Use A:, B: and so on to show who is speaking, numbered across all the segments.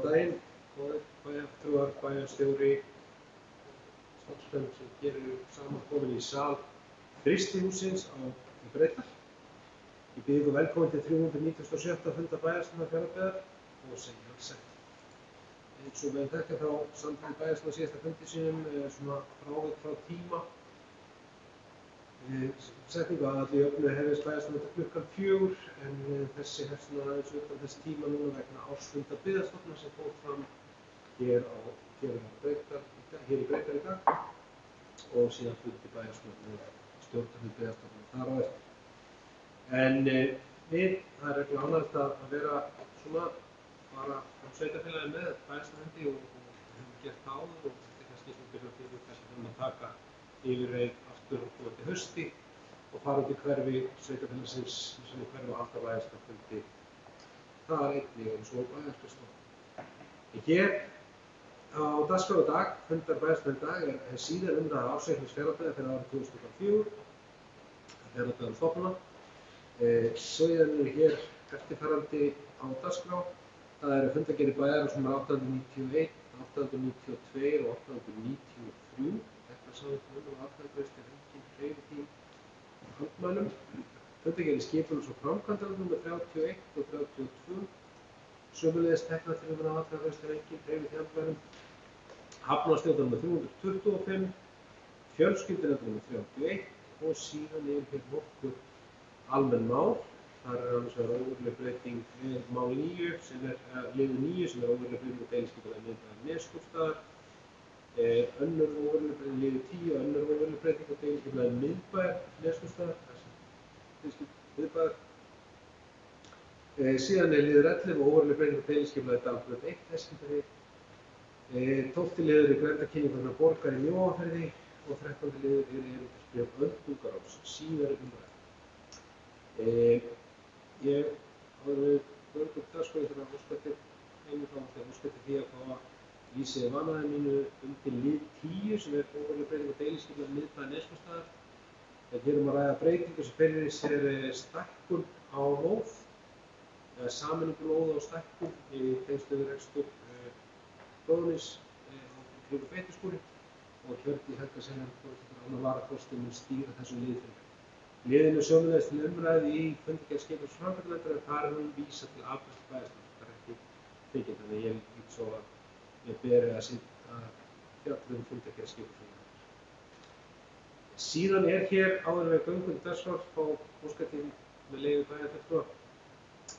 A: daginn, bæjarfulltrúar, bæjarstjóri, starfsmenn sem hér eru samankomin í sal frystihússins í Breiðdal. Ég býð ykkur velkomin til 397. fundar bæjarstjórnar Fjarðabyggðar og segi alls ekki. Eins og við þekkja þá samþykkti bæjarstjórn á síðasta fundi sínum svona frávik frá tíma. Setningu að allir jöfnu hefist bæjarstjórn þetta klukkan 4 en þessi hefst aðeins utan þess tíma núna vegna ársfunda Byggðastofnunar sem fór fram hér í Breiðdal í dag og síðan fundi bæjarstjórn stjórnarfund Byggðastofnunar þar á eftir. En það er reglulega ánægilegt að vera svona bara á sveitarfélagi með bæjarstjórnarfundi og höfum gert það áður og þetta er kannski svona byrjað fyrir kannski fyrir að taka yfirreið aftur og komandi hausti og fara út í hverfi sveitarfélagsins sem í hverfi og halda bæjarstjórnarfundi þar einnig eins og bæjarskrifstofa. Hér á dagskrá í dag, fundar bæjarstjórnar í dag, er síðar umræða ársreiknings Fjarðabyggðar fyrir árið 2004, Fjarðabyggðar stofnana. Síðan eru hér eftirfarandi á dagskrá. Það eru fundargerðir bæjarins númer 891, 892 og 893. Þetta samþykkt og atkvæðagreiðslu engin hreyfir því andmælum. Fundargerðir skipulags- og framkvæmdar númer 31 og 32. Sömuleiðis teknar til atkvæðagreiðslu engin hreyfir því andmælum. Hafnarstjórnar númer 325, fjölskyldunefnd númer 31 og síðan hér nokkur almenn mál. Þar annars vegar óveruleg breyting við mál 9 sem liður 9 sem óveruleg breyting á deiliskipulagi miðbæjar Neskaupstaðar. Önnur óveruleg breyting liður 10 og önnur óveruleg breyting á deiliskipulagi miðbæjar Neskaupstaðar. Miðbæjar. Síðan liður 11 óveruleg breyting á deiliskipulagi Dalbraut 1 Eskifirði. 12. liður grenndarkynning vegna borgar í Mjóafirði og 13. liður erindisbréf Öldungaráðs síðari umræðu. Ég áður við göngum dagskrá þegar að óska eftir því að fá að lýsa vanaði mínu undir lið 10 sem óveruleg breyting á deiliskipulagi miðbæjar Neskaupstaðar. Hér að ræða breytingu sem felur í sér stækkun á lóð, eða sameiningu lóða og stækkun í tengslum við rekstur lóðarins kringum Beitiskúri og Hjördís Helgadóttir annar varaforstjóri mun stýra þessum lið fyrir mig. Liðinu sömuleiðis til umræðu í fundargerð skipulags- og framkvæmdanefndar en þar er vísað til afgreiðslu bæjarstjórnar. Það er ekki tekið þannig ég lít svo að ég beri að fjalla fundargerð skipulags- og framkvæmdanefndar. Síðan hér áður við göngum dagskrár fá óskatil með leyfi bæjarfulltrúa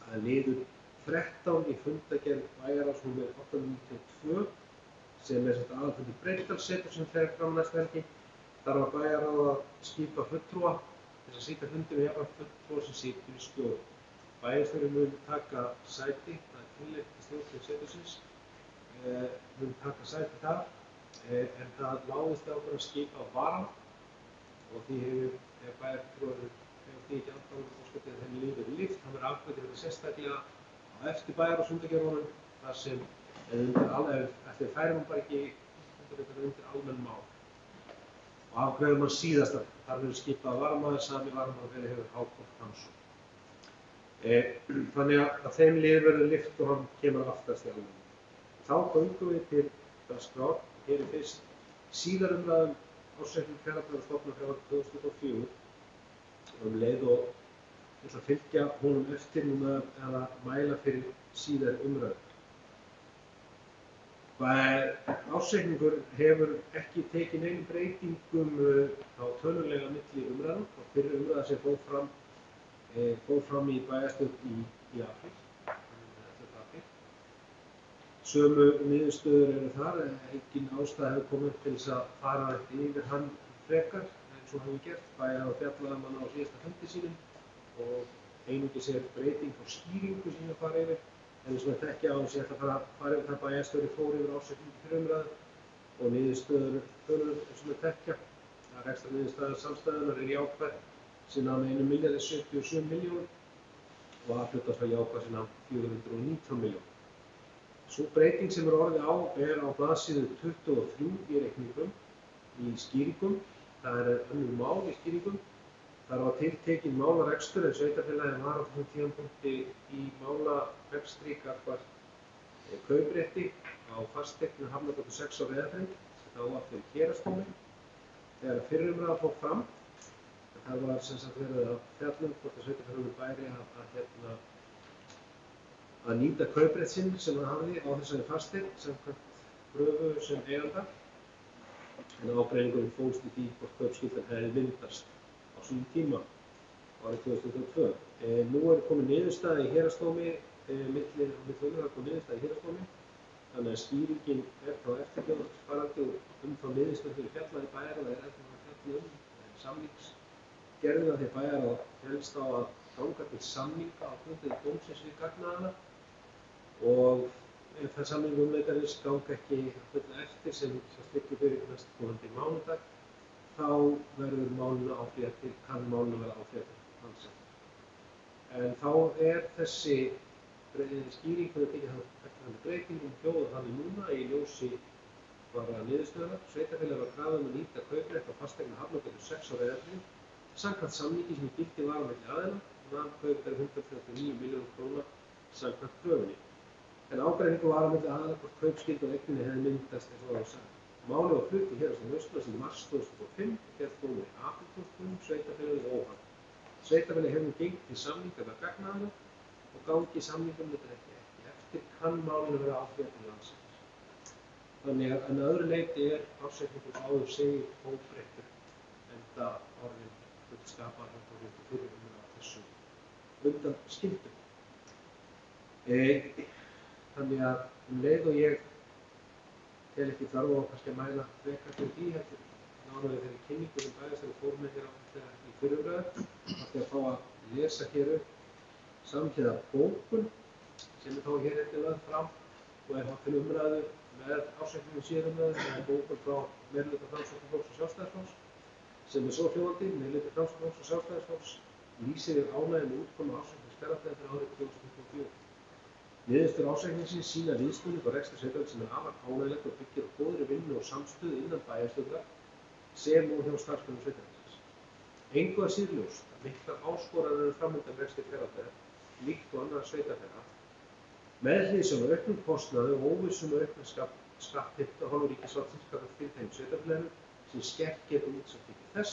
A: að liður 13 í fundargerð bæjarráðs númer 892 sem aðalfundur Breiðdalsseturs sem fer fram næstu helgi. Þar var bæjarráð að skipa fulltrúa þess að sitja fundinu jafnframt fulltrúa sem situr í stjórn. Bæjarstjóri mun taka sæti, það er tilnefnt til stjórn setursins, mun taka sæti þar en það láðist ákveðið að skipa varan og því ef bæjarfulltrúar hefur því ekki andbærum óskatið að þeim liður lyft, hann verður afgreitt þetta sérstaklega á eftir bæjarráðsfundargerðunum þar sem eftir færum hann bara ekki undir almenn mál. Og afgreiðum hann síðastan. Þar verður skipað varamaður, sami varamaður verið hefur Hákon Hansson. Þannig að þeim lið verður lyft og hann kemur aftast í almenningi. Þá göngum við til dagskrár. Hér er fyrst síðar umræðum ársreikning Fjarðabyggðar stofnunar fyrir árið 2004 leið og ég ætla að fylgja honum eftir núna eða mæla fyrir síðari umræðu. Ársreikningur hefur ekki tekið neinum breytingum á tölulega milli umræðum og fyrri umræða sem fór fram í bæjarstjórn í apríl, 11. apríl. Sömu niðurstöður eru þar, engin ástæða hefur komið upp til þess að fara yfir hann frekar eins og hefur gert. Bæjarráð fjallaði hann á síðasta fundi sínum og einungis breyting á skýringu sem ég fara yfir. En eins og við þekkja á þess að ég ætla að fara yfir það bæjarstjóri fór yfir ársreikningi fyrir umræðu og niðurstöður tölur eins og við þekkja. Rekstrarniðurstaða samstæðunnar er jákvæð sem nam 1.077 milljónir og A-hlutafélag jákvæð sem nam 419 milljónir. Sú breyting sem orðið á á blaðsíðu 23 í reikningum í skýringum. Það önnur mál í skýringum. Þar var tiltekinn málarekstur en sveitarfélagið var á þessum tímapunkti í málarekstri gagnvart kauprétti á fasteign við Hafnargötu 6 á Reyðarfirði sem þá var fyrir héraðsdómi. Þegar fyrri umræða fór fram, það var sem sagt verið að fjalla hvort að sveitarfélaginu bæri að nýta kauprétt sinn sem hann hafði á þessari fasteign samkvæmt kröfu sem eiganda. En ágreiningurinn fólst í því hvort kaupskyldan hefði myndast á sínum tíma árið 2022. Nú komin niðurstaða í héraðsdómi, milli umræða kom niðurstaða í héraðsdómi, þannig að skýringin þá eftirfarandi þá niðurstöðu fyrir fjallaði bæjarráð ennþá að fjalla samningsgerðina því bæjarráð helst á að ganga til samninga á grundvelli dómsins við gagnaðila og ef það samningaumleitarins ganga ekki að fulla eftir sem liggur fyrir næstkomandi mánudag, þá verður málinu áfrýjað til, kann málinu vera áfrýjað til Landsréttar. En þá þessi skýring fyrir að tekið eftirfarandi breytingum hljóðað þannig núna í ljósi bara niðurstöðunnar. Sveitarfélagið var krafið að nýta kauprétt á fasteign við Hafnargötu 6 á Reyðarfirði samkvæmt samningi sem í gildi var á milli aðila og nam kaupverð 139 milljónir króna samkvæmt kröfunni. En ágreiningur var á milli aðila hvort kaupskylda á eigninni hefði myndast eins og áður sagði. Málið var flutt í héraðsdómi Austurlands í mars 2005 og féll dómur í apríl 2005, sveitarfélagið óhag. Sveitarfélagið hefur nú gengið til samninga við gagnaðila og gangi samningaumleitar ekki eftir, kann málinu vera áfrýjað til Landsréttar. Þannig að öðru leyti ársreikningur áður segir óbreyttur enda orðinn fullskapaður fyrir umræðu á þessum undanskildum. Þannig að leið og ég tel ekki þarf á kannski að mæla frekar fyrir því heldur nánar þeirri kynningu sem bæjarstjóri fór með hér í fyrri umræðu að fá að lesa hér upp samhliða bókun sem þá hér lögð fram og til umræðu með ársreikningum síðar umræðu sem bókun frá meirihluta Framsóknarflokks og Sjálfstæðisflokks sem svo hljóðandi meirihluti Framsóknarflokks og Sjálfstæðisflokks lýsir yfir ánægju með útkomu ársreiknings fjárhagslega fyrir árið 2024. Niðurstöður ársreikningsins sýna viðsnúning á rekstri sveitarfélagsins sem afar ánægjulegt og byggir á góðri vinnu og samstöðu innan bæjarstjórnar sem og hjá starfsmönnum sveitarfélagsins. Engu að síður ljóst að miklar áskoranir eru fram undan rekstri Hveragerðar líkt og annarra sveitarfélaga með hliðsjón af auknum kostnaði og óvissu með aukna skattheimtu af hálfu ríkisvaldsins gagnvart fyrirtækjum sveitarfélaginu sem skert geta útsvartekjur þess.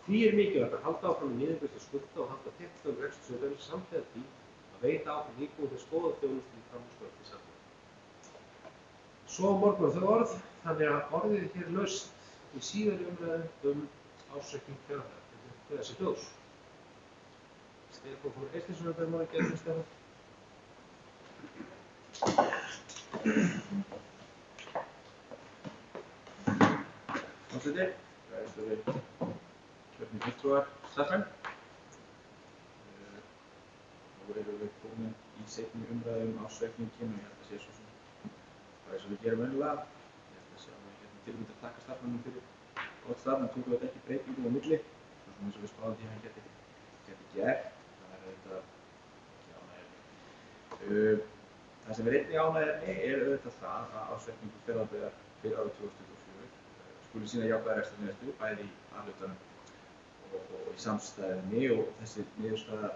A: Því mikilvægt að halda áfram með niðurgreiðslu skulda og halda tekjum rekstri sveitarfélagsins samhliða því veita áfram íbúum þess góða þjónustu í framúrskarandi samfélagi. Svo morgun þau orð, þannig að orðið hér laust í síðari umræðu ársreikning Hveragerðar. Þessi hljóðs. Stefán Þór Eysteinsson er maður að gera Stefán.
B: Forseti, bæjarstjóri, kjörnir fulltrúar, starfsmenn. Nú erum við komin í seinni umræðu ársreikninginn og ég held að sé svo sem það sem við gerum venjulega. Ég held að sé alveg tilmynd að taka starfsmönnum fyrir gott starf en tóku þetta ekki breytingum á milli svo sem eins og við spáðum því að hann geti gert. Það auðvitað ekki ánægjuefni. Það sem einnig ánægjuefni auðvitað það að ársreikningur Hveragerðar fyrir árið 2024 skuli sýna jákvæða rekstrarniðurstöðu bæði í A-hlutanum og í samstæðunni og þessi niðurstaða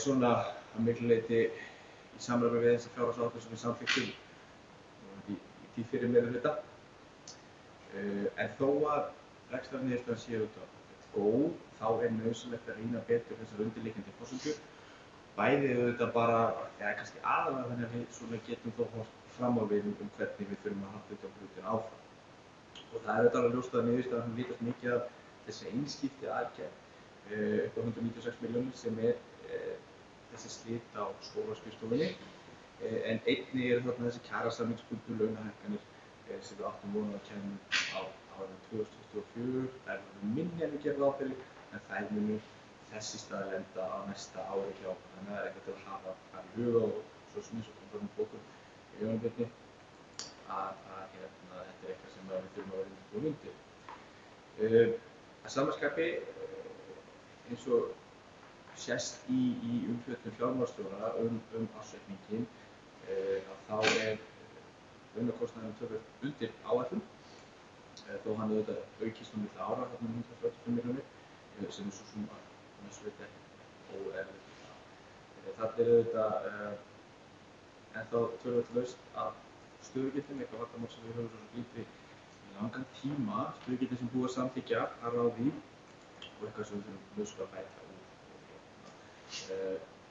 B: svona að miklu leyti í samræmi við þessa fjárhagsáætlun sem við samþykktum í tíð fyrir meirihluta. En þó að rekstrarniðurstaðan sé auðvitað góð, þá nauðsynlegt að rýna betur þessar undirliggjandi forsendur. Bæði auðvitað bara, kannski aðalega þannig að við svona getum þó horft fram á við hvernig við þurfum að halda hlutina áfram. Og það auðvitað alveg ljóst að niðurstaðan vitast mikið af þessi einskipti aðgerð upp á 196 milljónir sem þessi slit á skólaskrifstofunni. En einnig þarna þessi kjarasamningsbundnu launahækkanir sem við áttum von að kæmu á árinu 2024. Þær voru minni en við gerum ráð fyrir, en þær munu þess í stað lenda á næsta ári hjá okkur. Þannig að það ekkert að hafa í huga og svo sem eins og kom fram bókum í Jónabjörni að þetta eitthvað sem við þurfum að vera undirbúin undir. Að sama skapi, eins og sést í umfjöllun fjármálastjóra ársreikninginn, þá launakostnaðurinn töluvert undir áætlun, þó hann auðvitað aukist á milli ára, þarna 145 milljónir, sem svo sem að messu leyti ekki óeðlilegt. Þarna auðvitað en þá töluvert laust af stöðugildum, eitthvað vandamál sem við höfum svo glímt við í langan tíma, stöðugildi sem búið að samþykkja að ráði og eitthvað sem við þurfum laust að bæta úr.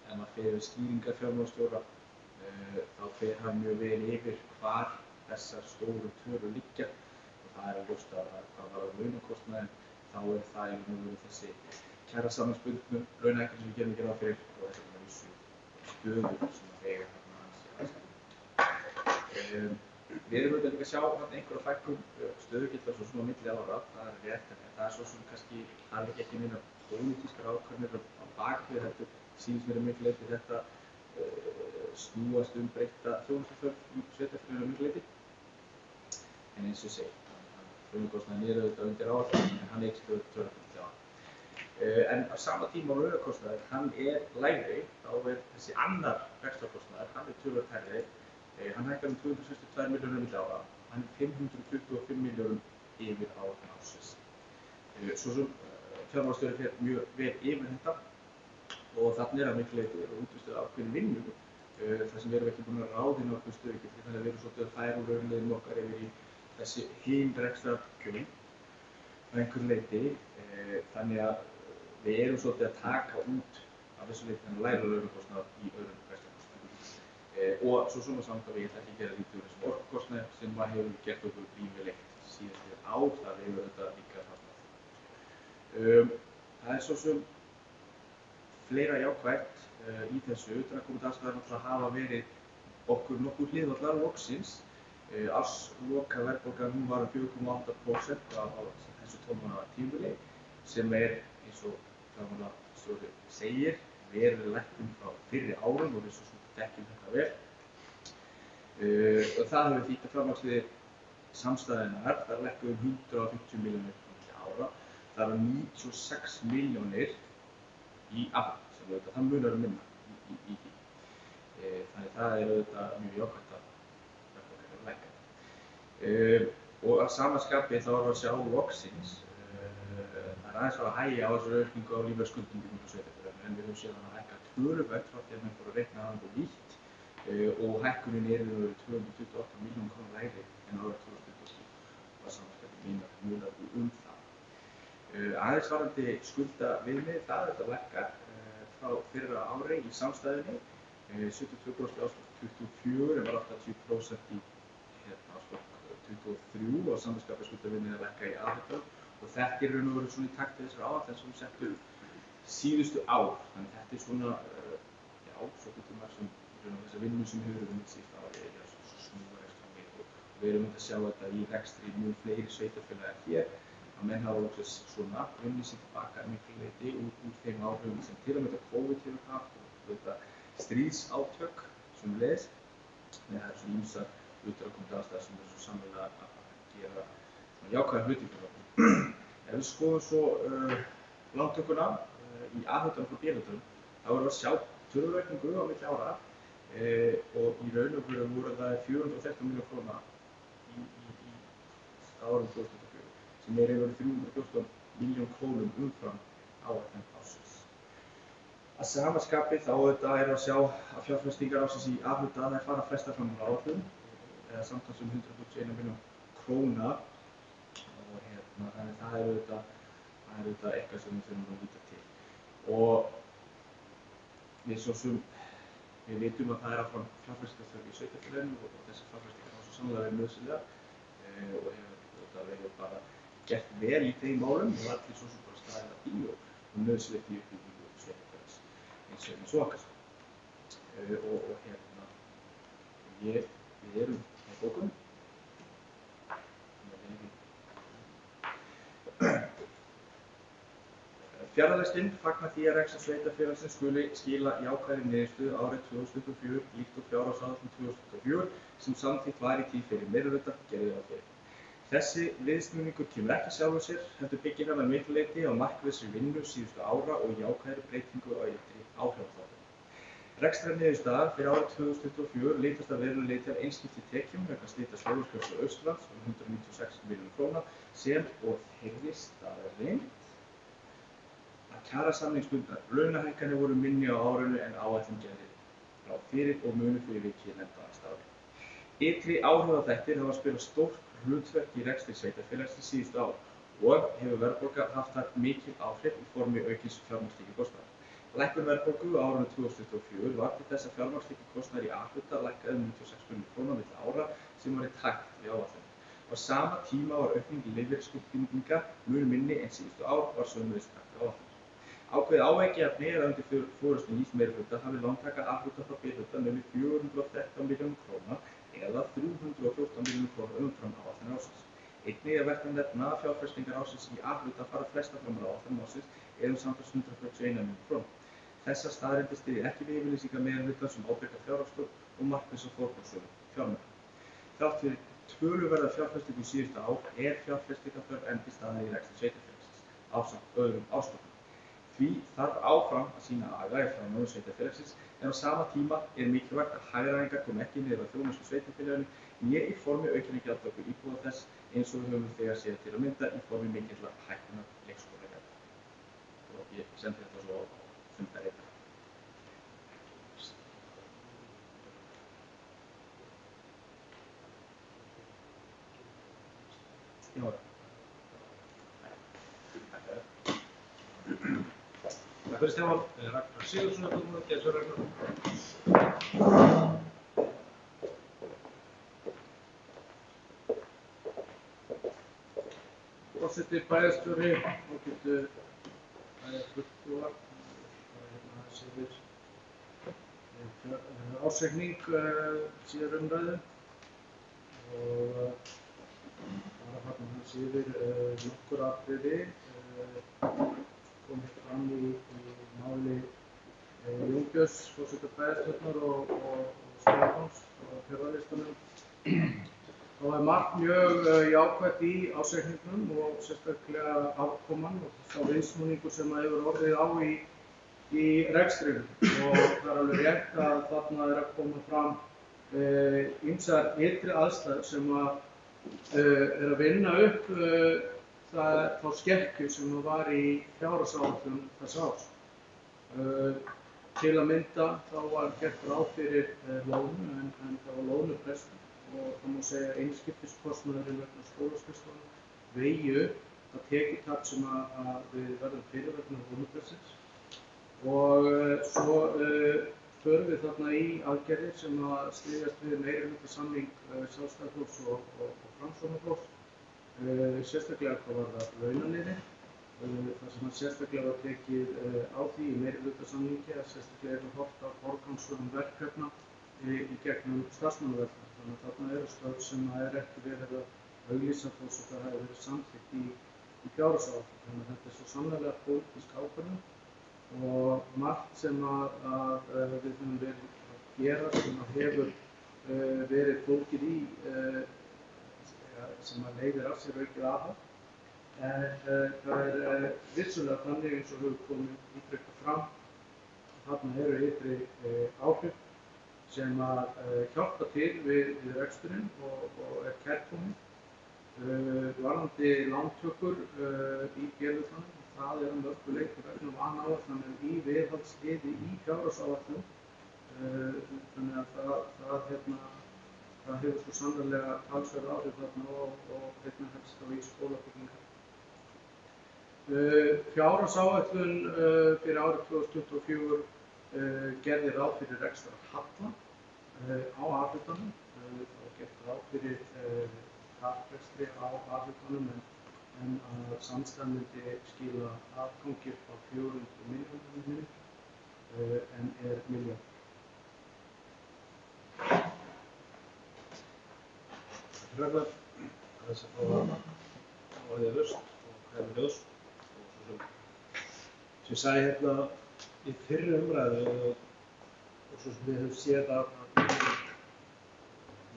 B: Ef maður fer yfir skýringar fjármálastjóra, þá fer hann mjög vel yfir hvar þessar stóru tölur liggja og það er ljóst að hvað varðar launakostnaðinn, þá það í raun og veru þessi kjarasamningsbundnu launahækkun sem við gerum ekki ráð fyrir og þessar vissu stöður sem vega þarna ansi aðskilja. Við erum auðvitað líka að sjá einhverja fækkun stöðugilda svo svona á milli ára, það er rétt, en það er svo sem kannski, það er ekki neina pólitískar ákvarðanir á bakvið, heldur sýnist mér að miklu leyti þetta snúast breytta þjónustuþörf í sveitarfélaginu að miklu leyti. En eins og ég segi, launakostnaðurinn er auðvitað undir áætlun, en hann eykst töluvert milli ára. En á sama tíma á launakostnaður, hann er lægri, þá er þessi annar rekstrarkostnaður, hann er töluvert hærri. Hann hækkar 262 milljónir milli ára, hann er 525 milljónum yfir áætlun ársins. Svo sem fjármálastjóri fer mjög vel yfir þetta og þarna er að miklu leyti útvístuð ákveðin vinnu þar sem við erum ekki búin að ráðina ákveðin stöðugildi, þannig að við erum svolítið að færa úr raunleiðinum okkar yfir í þessi hin rekstrarkjörn á einhverju leyti, þannig að við erum svolítið að taka út af þessu leyti þennan lægra launakostnað í öðrum rekstrarkostnaðum. Og svo svona samt að við getum ekki gera lítið úr þessum orkukostnaði sem maður hefur gert okkur grímilegt síðustu ár, það hefur þetta líka þarna. Það er svo sem fleira jákvætt í þessu, utanaðkomandi aðstæður náttúrulega hafa verið okkur nokkuð hliðhollar loksins. Ársloka verðbólgan hún var 4,8% á þessu 12 mánaða tímabili sem eins og fjármálastjóri segir, veruleg lækkun frá fyrri árum og við svo sem þekkjum þetta vel. Og það hefur þýtt að fjármagnsliðir samstæðunnar, það lækkuðu 150 milljónir milli ára, það eru 96 milljónir í aðhald, sem auðvitað það munar minna í því. Þannig það er auðvitað mjög jákvætt að verðbólgan er lækkað. Og að sama skapi þá erum við að sjá loksins, það er aðeins að hægja á þessari aukningu á lífeyrisskuldbindingum hjá sveitarfélögunum, en við höfum séð hana hækka töluvert frá því að menn fóru að reikna hana upp nýtt og hækkunin er í 228 milljónir króna lægri en árið 2023 og að sama skapi munar það. Aðeins varðandi skuldaviðmið, það er þetta lækkar frá fyrra ári í samstæðunni, 72% í árslok 24 en var 80% í árslok 23 og sama skapi skuldaviðmið að lækka í aðhaldstöð og þetta er raun og veru svona í takt við þessar áætlanir sem við settum síðustu ár. Þannig þetta er svona, svo getur maður sem þessa vinnu sem hefur verið unnið síðustu ári er svo snúa rekstrar við og við erum að sjá þetta í rekstri mjög fleiri sveitarfélaga hér að menn hafa loksins svona unnið sér tilbaka að miklu leyti úr þeim áhrifum sem til að mynda COVID hefur haft og þetta stríðsátök sem leiðis. Þannig það er svona ýmsar utanaðkomandi aðstæður sem er svo sannarlega að gera jákvæða hluti fyrir okkur. Ef við skoðum svo lántökuna í aðhaldanum frá B-hlutanum, þá erum við að sjá töluaukningu á milli ára og í raun og veru voru það 413 milljónir króna í árinu 2024 sem er yfir 314 milljón krónum umfram áætlun ársins. Að sama skapi þá auðvitað er að sjá að fjárfestingar ársins í A-hluta þær fara flestar fram á áætlun eða samtals 141 milljón króna og þannig það er auðvitað eitthvað sem við þurfum að líta til. Og við vitum að það er áfram fjárfestingarþörf í sveitarfélaginu og þessar fjárfestingar hafa svo sannarlega verið nauðsynlegar og hefur verið bara gert vel í þeim málum og allir svo sem bara staðið að því og nauðsynlegt í uppbyggingu sveitarfélags eins og okkar. Við erum á bókum. Fjarðarslind fagnar því að rekstur sveitarfélagsins skuli skila jákvæðri niðurstöðu árið 2024 líkt og fjárhagsáætlun 2024 sem samþykkt var í tíð fyrir meirihluta gerði ráð fyrir. Þessi viðsnúningur kemur ekki sjálfum sér, heldur byggir hann að miklu leyti á markvissri vinnu síðustu ára og jákvæðri breytingu á ytri áhrifaþáttum. Rekstrarniðurstaða fyrir árið 2024 litast að verulegu leyti af einskipti tekjum vegna slita Skólaskjóls Austurlands 196 milljónir króna sem og þeirri staðreynd að kjarasamningsbundnar launahækkanir voru minni á árinu en áætlun gerði frá fyrir og munu fyrir vikið nefnda aðstæður. Ytri áhrifaþættir hafa spilað stórt hlutverk í rekstri sveitarfélagsins síðustu ár og hefur verðbólga haft þar mikil áhrif í formi aukins fjármagnstekjukostnaðar. Lækkun verðbólgu á árinu 2024 varð til þess að fjármagnstekjukostnaður í A-hluta lækkaði um 96 milljónir króna milli ára sem var í takt við áætlun. Á sama tíma var aukning lífeyrisskuldbindinga mun minni en síðustu ár var sömuleiðis takt við áætlun. Ákveðið áhyggjuefni er að undir forystu nýs meirihluta hafi lántaka A-hluta frá B-hluta numið 413 milljónir króna eða 314 milljónir króna umfram áætlun ársins. Einnig er vert að nefna að fjárfestingar ársins í A-hluta fara flestar fram á áætlun ársins eða samtals 141 milljónir króna. Þessar staðreyndir styðja ekki við yfirlýsingar meirihlutans ábyrga fjárhagstjórn og markvissa forgangsröðun fjármuna. Þrátt fyrir töluverða fjárfestingu síðustu ár er fjárfestingarþörf enn til staðar í rekstri sveitarfélagsins ásamt öðrum áskorunum. Því þarf áfram að sýna aga í fjármálum sveitarfélagsins en á sama tíma er mikilvægt að hagræðingar komi ekki niður á þjónustu sveitarfélaginu né í formi aukinnar gjaldtöku íbúða þess eins og við höfum þegar séð til að mynda í formi mikillar hækkunar leikskólagjalda. Og ég sendi þetta svo á fundarreita.
A: Takk fyrir Stefán. Ragnar Sigurðsson er kominn að gera Ragnar. Forseti bæjarstjóri, ágætu bæjarfulltrúar, ársreikning síðar umræðu og fara hans yfir nokkur atriði kom fram í máli Jón Björns, forseta bæjarstjórnar og Stefáns á fjárlagalistanum. Það margt mjög jákvætt í ársreikningnum og sérstaklega afkoman og þá viðsnúningur sem hefur orðið á í rekstrinum og það er alveg rétt að þarna er að koma fram ýmsar ytri aðstæður sem er að vinna upp þá skekkju sem var í fjárhagsáætlun þess árs. Til að mynda þá var gert ráð fyrir lónu en það var lónubrestur og það má segja að einskiptiskostnaðurinn vegna skólaskrifstofunnar vegi upp það tekjutap sem við verðum fyrir vegna lónubrestsins og svo förum við þarna í aðgerðir sem styðjast við meirihlutasamning Sjálfstæðisflokks og Framsóknarflokks, sérstaklega hvað varðar launaliði, þar sem sérstaklega var tekið á því í meirihlutasamningi að sérstaklega er horft á forgangsröðun verkefna í gegnum starfsmannavelferð. Þannig að þarna eru störf sem ekki verið að auglýsa þó svo það hefur verið samþykkt í fjárhagsáætlun. Þannig að þetta er svo sannarlega pólitísk ákvörðun og margt sem við höfum verið að gera sem hefur verið fólkið í sem leiðir af sér aukið aðhald. Það er vissulega þannig eins og hefur komið ítrekkað fram að þarna eru ytri áhrif sem hjálpa til við reksturinn og er kærkominn. Varðandi lántökur í B-hlutanum, það er mörgu leyti vegna vanáætlanir í viðhaldsliði í fjárhagsáætlun. Þannig að það hefur svo sannarlega talsverð áhrif þarna og einnig helst á í skólabyggingar. Fjárhagsáætlun fyrir árið 2024 gerði ráð fyrir rekstrarhalla á A-hlutanum. Það var gert ráð fyrir taprekstri á A-hlutanum en að samstæðan myndi skila afgangi á 400 milljónir en er milljarður. Ragnar, aðeins að fá orðið haust og hvernig ljós og svo sem sagði hérna í fyrri umræðu og svo sem við höfum séð að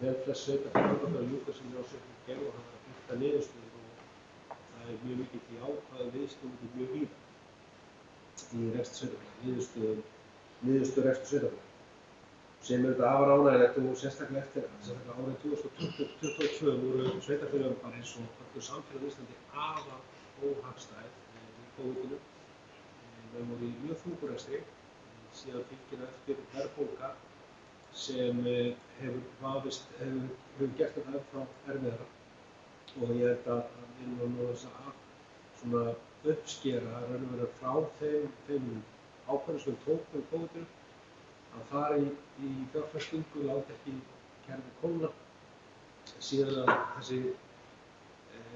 A: vel flest sveitarfélög að ljúka sem ljósreikning gerðu og það var að birta niðurstöður og það er mjög mikið í ákvæðum viðsnúningi mjög víða í rekstri sveitarfélaga, niðurstöður rekstri sveitarfélaga sem er þetta afar ánægjulegt og sérstaklega eftir árið 2022 voru sveitarfélög eins og öllu samfélag á Íslandi afar óhagstæð í COVID-19. Við vorum í mjög þungur rekstri, síðan fylgir eftir verðbólga sem hefur gert þetta ennþá erfiðara og ég held að við erum nú þess að svona uppskera raun og veru frá þeim ákvörðunum sem við tókum í COVID að fara í fjárfestingu, láta ekki kerfið kólna. Síðan að þessi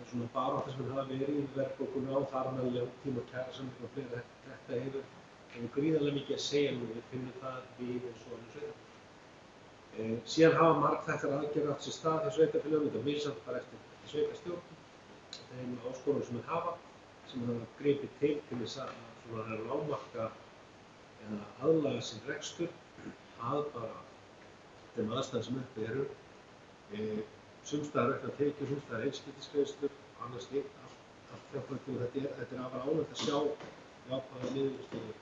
A: svona barátta sem hafa verið í verðbólgunni á þar með langtíma kjarasamninga og fleira, þetta hefur gríðarlega mikið að segja nú, við finnum það við eins og önnur sveitarfélög. Síðan hafa margþættar aðgerðir átt sér stað hjá sveitarfélögum, þetta misjafnt bara eftir sveitarstjórnum, þeim áskorunum sem þeir hafa, sem hafa gripið til þess að lágmarka eða aðlaga sinn rekstur að bara þeim aðstæðum sem uppi eru. Sums staðar auknar tekjur, sums staðar einskiptisgreiðslur, annars slíkt, allt fjárframtíð og þetta afar ánægt að sjá jákvæða niðurstöðu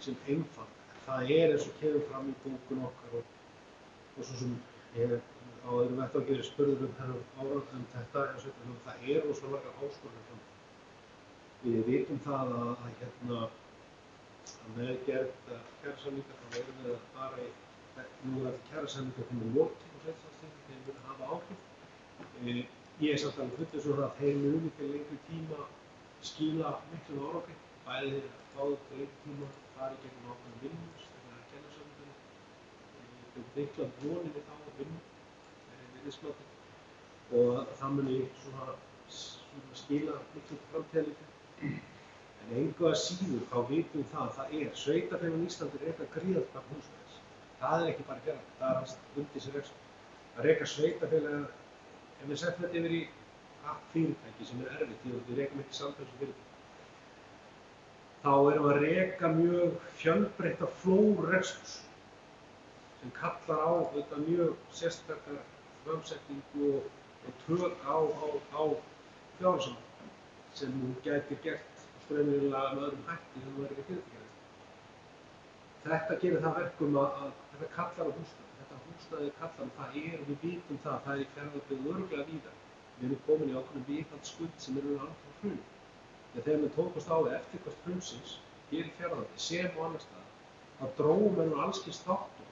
A: sem einfalt. Það eins og kemur fram í bókun okkar og svo sem ég á öðrum vettvangi spurður þennan þetta, það rosalega margar áskoranir fram. Við vitum það að með gerð kjarasamninga þá erum við að fara nú eftir kjarasamninga komið lokið og sveitarfélagsþing, þeir munu hafa áhrif. Ég samt alveg fullviss um að þeir munu til lengri tíma skila miklum árangri, bæði báðir til lengri tíma fara í gegnum ákveðna vinnu, þegar kennarsamningarnir, mikla vonir við þá vinnismati og það muni svona skila miklum framtíðarlífi. En engu að síður þá vitum það sveitarfélögin á Íslandi reka gríðarlega húsnæðis. Það ekki bara fjármagn, það alls undir sér rekstur. Að reka sveitarfélag, ef við setjum þetta yfir í fyrirtæki sem erfitt, því að við rekum ekki samfélags fyrirtæki, þá erum við að reka mjög fjölbreytta flóru reksturs sem kallar á þetta mjög sérstakar framsetningu og tök á fjárhagsáætlun sem hún gæti gert straumlega með öðrum hætti sem var ekki fyrirtækjarekstri. Þetta gerir það verkum að þetta kallar á húsnæði. Þetta húsnæði kallar á við vitum það í Fjarðabyggð örugglega víðar. Við erum komin í ákveðna viðhaldsskuld sem alveg frá hruni. Þegar við tókumst á við eftirköst hrunsins hér í Fjarðabyggð sem og annars staðar, þá drógu menn úr alls kyns þáttum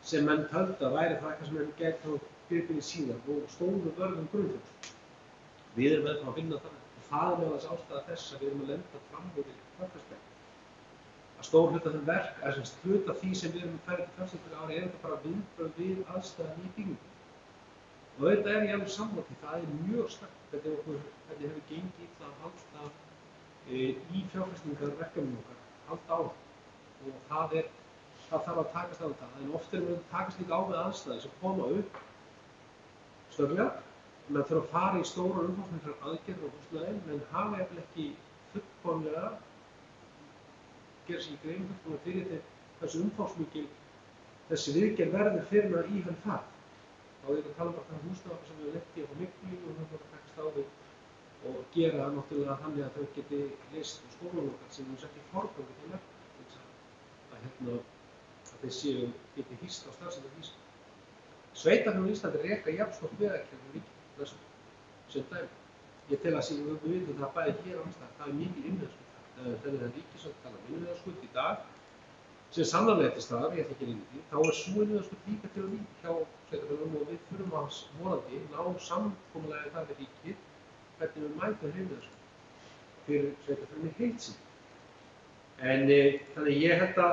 A: sem menn töldu að væri það eitthvað sem menn gætu gripið í síðan og stóðu vörð grunnþjónustu. Við erum ennþá að vinna þannig. Það meðal þess ástæða þess að við erum að lenda fram úr fjárfestingu. Að stór hluta þeim verk, hluta því sem við erum að færa til fjárfestingu ári þetta bara viðbrögð við aðstæðan í byggingum. Og auðvitað ég alveg sammála því, það mjög sterkt hvernig hefur gengið illa að halda í fjárfestingarverkefnum okkar, halda á. Og það þarf að takast á þetta, en oft erum við að takast líka á við aðstæður sem koma upp stöðlega. Menn þurfa að fara í stórar umfangsmiklar aðgerðir á húsnæði, menn hafa jafnvel ekki fullkomlega gera sér grein fyrir hversu umfangsmikil þessi viðgerð verður fyrir að í hann þarf. Þá er þetta að tala bara um húsnæði sem við lent í að fá miklu og við þurfum að takast á við og gera það náttúrulega þannig að þau geti leyst úr skólanum okkar sem við ekki forgang til verkefni að þeir geti hýst á starfsemi hýst. Sveitarfélögin á Íslandi reka jafnstórt vegakerfi og ríkið sem dæmi. Ég tel að við vitum það bæði hér á Íslandi, það mikil innviðaskuld þar. Þegar það ríkisvald talar um innviðaskuld í dag, sem sannarlega til staðar, ég ætla ekki inn í því, þá sú innviðaskuld líka til að ríkja hjá sveitarfélögum og við þurfum að vonandi ná samkomulagi þar við ríkið hvernig við mætum innviðaskuld fyrir sveitarfélögin í heild sinni. En þannig ég held að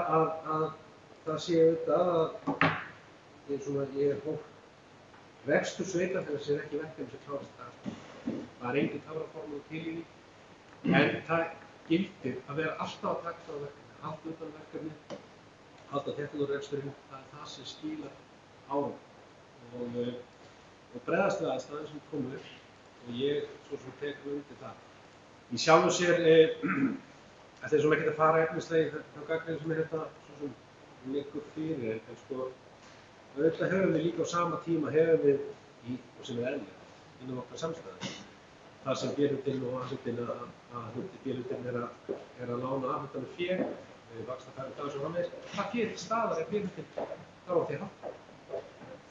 A: það sé auðvitað að ég rekstur sveitarfélags ekki verkefni sem klárast í dag. Það engin töfraformúla til í því, en það gildir að vera alltaf að takast á verkefni, halda utan verkefni, halda þéttingur reksturinn, það sem skilar árangur. Og bregðast við aðstæðum sem komu upp og ég svo sem tekur undir það. Í sjálfu sér, eftir þessum ekki að fara efnislega í þá gagnrýni sem þetta svo sem liggur fyrir, en sko auðvitað höfum við líka á sama tíma og sem eðlilegt innan okkar samstæðu. Það sem B-hlutinn og A-hlutinn B-hlutinn að lána A-hlutanum fé, vaxtafærum dag sem framvegis. Það fé til staðar B-hlutinn þarf á því að halda.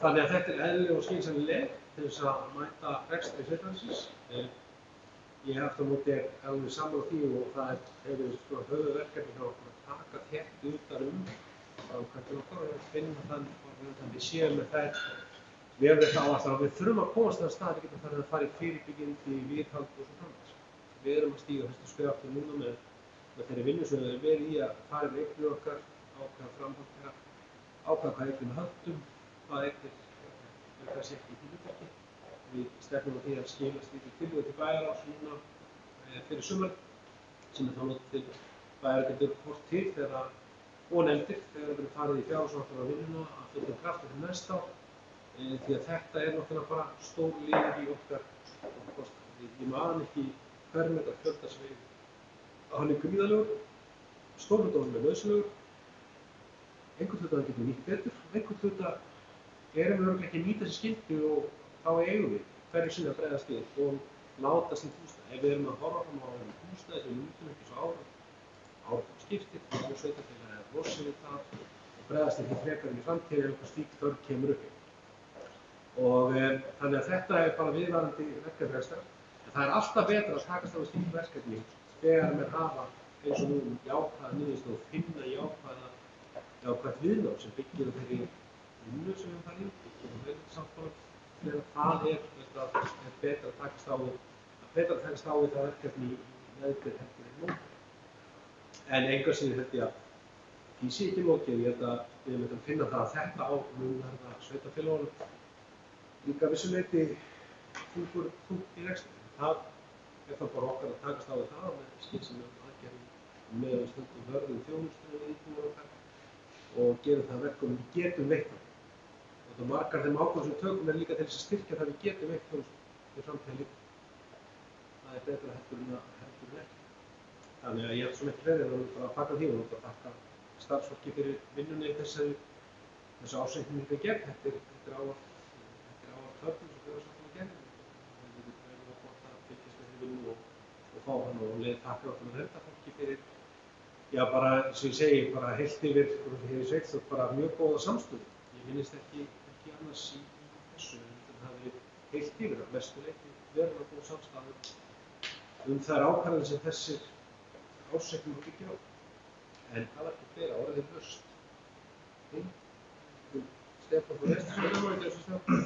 A: Þannig að þetta eðlileg og skynsamleg leið til þess að mæta rekstri sveitarfélagsins. Ég hef aftur á móti alveg sammála því og það hefur höfuðverkefni hjá okkur að taka þétt utan framkvæmdina okkar og finna þann við séum með þær. Við hefum þetta áherslu á að við þurfum að komast á þann stað að við getum farið að fara í fyrirbyggjandi, viðhald og svo framvegis. Við erum að stíga fyrstu skref aftur núna með þeirri vinnu sem við höfum verið í að fara með eignir okkar, ákveða framhald þeirra, ákveða hvað eignir við höldum, hvað eignir er kannski ekki í hlutverki. Við stefnum á því að skila slíkri tillögu til bæjarráðs núna fyrir sumarið, sem þá notað til bæjarráð getur horft til og nefndir þegar við erum farið í fjárhagsáætlun á vinnuna að fullum krafti fyrir næsta ár. Því að þetta er náttúrulega bara stór liður í okkar kostnaði. Ég man ekki fermetra fjölda sem hann er gríðarlegur, stór hluti af honum er nauðsynlegur, einhvern hluta hann getum nýtt betur, einhvern hluta erum við örugglega ekki að nýta þessi skyldu og þá eigum við hverju sinni að bregðast við og láta sem húsnæði. Ef við erum að horfa fram á húsnæði sem við nýtum ekki svo árum skiptir, þá er sveitarfélagið að losa við það og bregðast ekki frekar í framtíðinni ef eitthvað slík þörf kemur upp. Og þannig að þetta er bara viðvarandi verkefni. Það er alltaf betra að takast á við slík verkefni þegar menn hafa eins og nú jákvæða niðurstöðu og finna jákvætt viðnám sem byggir á þeirri vinnu sem við farið í, byggir á veitingasáttmálanum. Þegar það er betra að takast á við það verkefni í meðbyr heldur en lokið. En engu að síður held ég að því sé ekki lokið. Ég held að við myndum finna það að þetta á mun verða sveitarfélögunum líka vissu leyti þungt í rekstri. Það er þá bara okkar að takast á við það með skynsamlegum aðgerðum meðan við stöndum vörð þjónustu við íbúar okkar og gerum það verkum við getum veitt það. Og það margar þeim ákvörðum sem tökum er líka til þess að styrkja það við getum veitt þjónustu í framtíðinni líka. Það er betra heldur en ekki. Þannig að ég held svo miklu fleiri en bara að taka því og að þakka starfsfólki fyrir vinnunni þessu ársreikningi við gegn. Þetta er ávallt þörfum sem fjárhagsáætlun gerði. Við verðum að gott að fylgjast með því vinnu og fá hann og leið takka áttum að henda fólki fyrir, já bara, eins og ég segi, bara heilt yfir, hér í Sveitstjórn, bara mjög góða samstöðu. Ég minnist ekki annars í þessu, en það hafi heilt yfir að mestu leyti verulega góð samstaða þær ákvarðanir sem þessir ársreikningur byggir á. En það var ekki fleira, orðið laust. Stefán fór næstu skoðum þessu Stefán.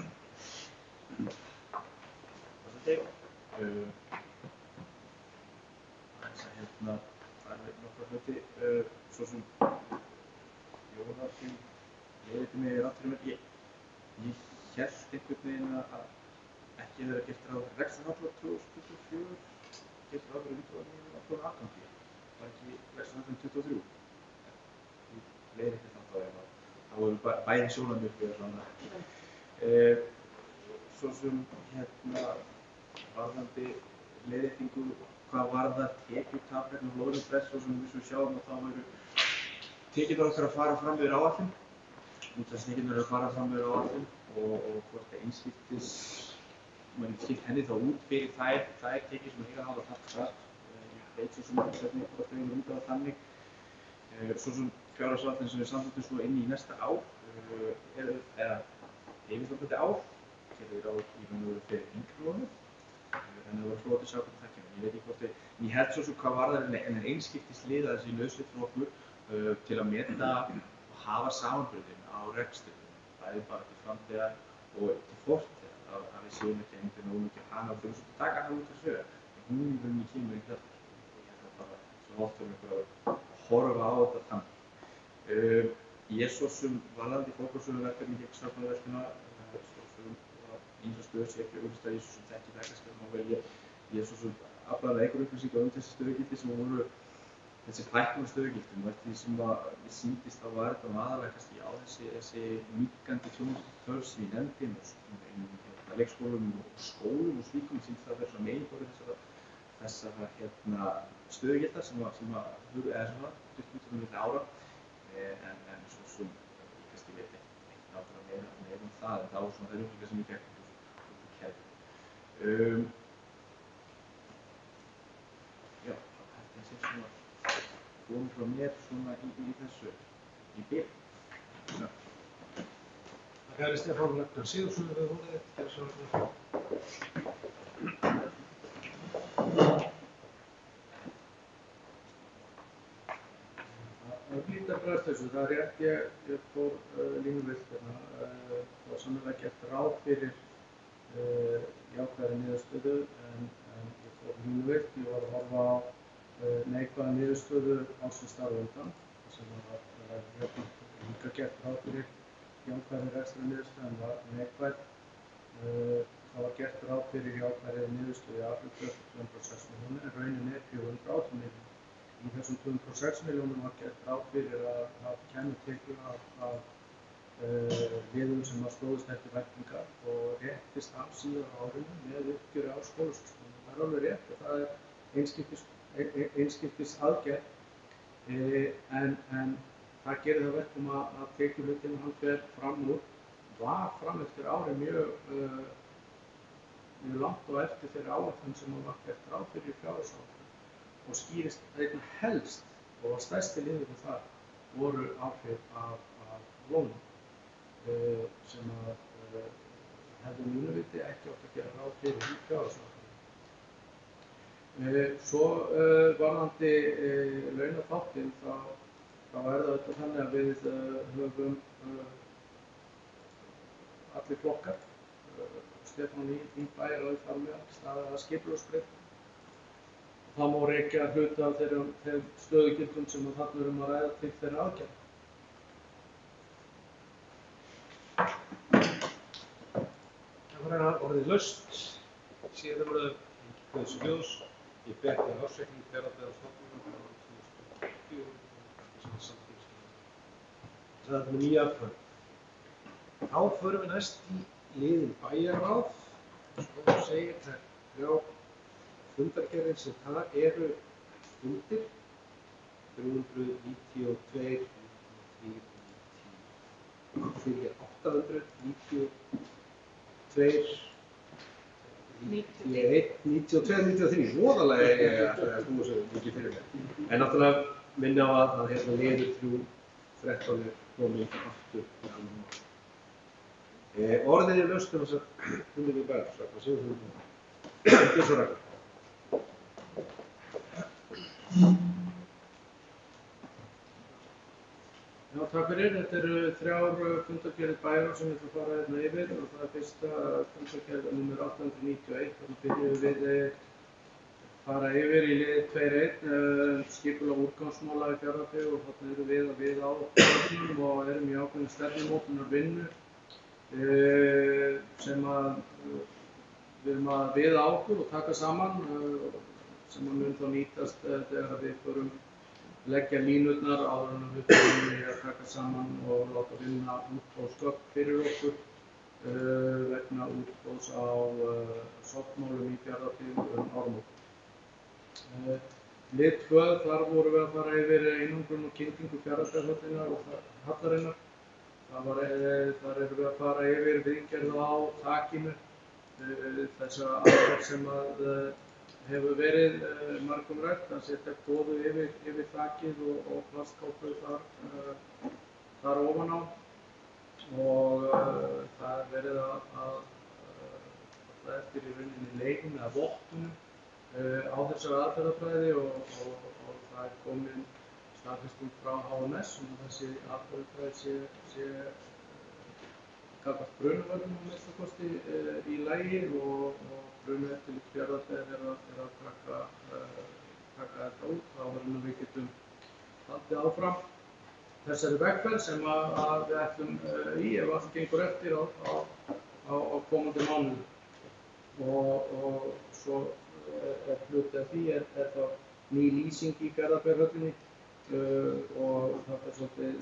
B: Það er nokkra hluti, svo sem Jónatinn leiðir mig ráttur ég hélt einhvern veginn að ekki vera gert ráð rekstrarhalla 2024, gert ráð fyrir 109 afgangi, var ekki rekstrarhallinn 23. Ég leiðir ekki þannig að það voru bæði sjónarmið fyrir svona. Svo sem varðandi leiðréttingu hvað varðar tekjutap vegna loðnubrest og sem við sjáum að þá eru tekjurnar okkar að fara fram yfir áætlun. Útvarpstekjurnar eru að fara fram yfir áætlun og hvort að einskiptis maður getur skipt henni þá út fyrir þær tekjur sem eiga að hafa tapt þar. Ég veit svo sem hvernig hvort þau eru út af þannig. Svo sem fjárhagsáætlun sem við samþykktum svo inn í næsta ár eða yfirstandandi ár gerði ráð í raun og veru fyrir yngri loðnu. Þannig að það var flott að sjá hvernig það kemur. Ég veit ekki hvort ég held svo hvað varðar en einskiptislið að þessi lausleitt fyrir okkur til að meta og hafa samanburðinn á rekstrinum. Það er bara til framtíðar og til fortíðar að við séum ekki einhvern veginn ómikið hana og fyrir að taka hana út af sögur. En hún í rauninni kemur í þetta. Ég held að bara svo oft einhver að horfa á þetta þannig. Ég er svo sem valandi fókussöluverkefni gegn starfsmannaveltuna, ýmsar stöður sem ekki auglýstar, ég svo sem þekki það kannski að ég svo sem aflaði einhver upplýsingar þessi stöðugildi sem voru þessi hækkun stöðugildum og eftir því sem ég sýndist að var þetta aðalega kannski á þessi minnkandi þjónustuþörf sem ég nefndi inn leikskólum og skólum og slíkum sýndist það að vera svona meginborði þessara stöðugilda sem var duttum milli ára en svo sem ég kannski veit ekki nákvæmlega meira það en það var svona þær upplýsingar sem ég fékk já, þetta sé svona komið frá mér svona í þessu í byrjun.
A: Það er Stefán Ragnar Sigurðsson við voruð eftir þessu það lítar bregðast þessu, það rétt, ég fór línuvilt hérna, það var sannlega gert ráð fyrir jákvæðri niðurstöðu en ég fór línuvilt, ég var að horfa á neikvæða niðurstöðu ársins þar á undan, sem var líka gert ráð fyrir jákvæðri rekstrarniðurstöðu en var neikvæð. Það var gert ráð fyrir jákvæðri niðurstöðu í apríl 206 milljónir en raunin 418 milljónir. Í þessum 206 milljónum var gert ráð fyrir að kæmu tekjur af liðum sem stóðust eftir væntingar og réttist af síðar árinu með uppgjöri á skólasjóðsskólum. Það er alveg rétt og það er einskiptis aðgerð en það gerir það verkum að tekjuhlutinn hann fer fram úr, var fram eftir ári mjög langt og eftir þeirri áætlun sem var gert ráð fyrir í fjárhagsáætlun og skýrist einna helst og stærsti liðurinn þar voru áhrif af lónum sem hefði mínu viti ekki átt að gera ráð fyrir í fjárhagsáætlun. Svo varðandi launaþáttinn þá er það auðvitað þannig að við höfum allir flokkar, Stefán í bæjarráði þar með staðið að skipulagsbreytingum. Það má rekja hluta af þeim stöðugildum sem þarna að ræða til þeirra aðgerða. Það var orðið laust, síðan voru þessu ljós, ég beti ársreikning Fjarðabyggðar stofnunar frá 2020 það er með nýja aðfram. Þá förum við næst í liðin bæjarráð, eins og þú segir, það er 3 fundargerðir sem það eru fundir, 392, 892, 91, 92, 93, voðalega ég ætlaði að búa svo mikið fyrir mér. En náttúrulega minna á að liður 313 komið aftur í annan mál. Orðið laust um þessar fundir við bæjar, hvað séu þú? Ekki svo rækka. Já, takk fyrir. Þetta eru 3 fundargerðir bæjarráð sem við ætlum að fara hérna yfir og það er fyrsta fundargerð númer 891. Þannig byrjum við fara yfir í lið 2.1 skipulag úrgangsmála í Fjarðabyggð og þarna erum við á tímum og erum í ákveðinni stefnumótunar vinnu sem við erum að viða á okkur og taka saman sem mun þá nýtast þegar við förum leggja línurnar áður en við förum að taka saman og láta vinna útboðsgögn fyrir okkur vegna útboðs á sorpmálum í Fjarðabyggð áramót. Lið 2, þar vorum við að fara yfir einangrun og kyndingu Fjarðabyggðarhöllinnar og hallarinnar. Þar erum við að fara yfir viðgerð á þakinu, þessa aðferð sem hefur verið margumrætt að setja kvoðu yfir þakið og plastkápu þar ofan á og það er verið að eftir í rauninni leyfum eða vottunum á þessari aðferðafræði og það er komin staðfesting frá HMS um að þessi aðferðafræði sé gagnvart brunavörnum að minnsta kosti í lagi og brunaeftirlit Fjarðabyggðar er að taka þetta út áður en við getum haldið áfram þessari vegferð sem að við ætlum í ef allt gengur eftir á komandi mánuðum og svo hluti af því er þá ný lýsing í Fjarðabyggðarhöllinni og það er svolítið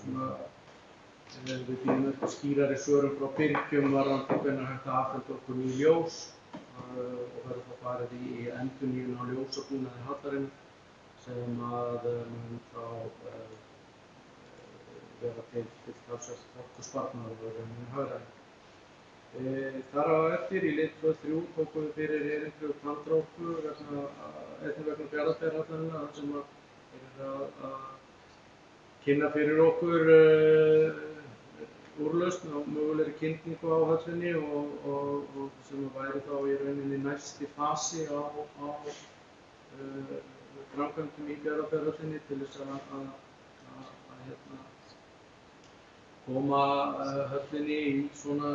A: svona við bíðum eftir skýrari svörum frá Byrgjum varðandi hvenær hægt að afhenda okkur ný ljós og verður þá farið í endurnýjun á ljósabúnaði hallarinnar sem að mun þá vera til talsvert orkusparnaðar og rauninni hagræðingar. Þar á eftir í lið 2-3 tókum við fyrir erindri og tanndrápu einnig vegna Fjarðabyggðarhallarinnar sem er að kynna fyrir okkur úrlausn á mögulegri kyndingu á höllinni og sem væri þá í rauninni næsti fasi á framkvæmdum í Fjarðabyggðarhöllinni til þess að koma höllinni í svona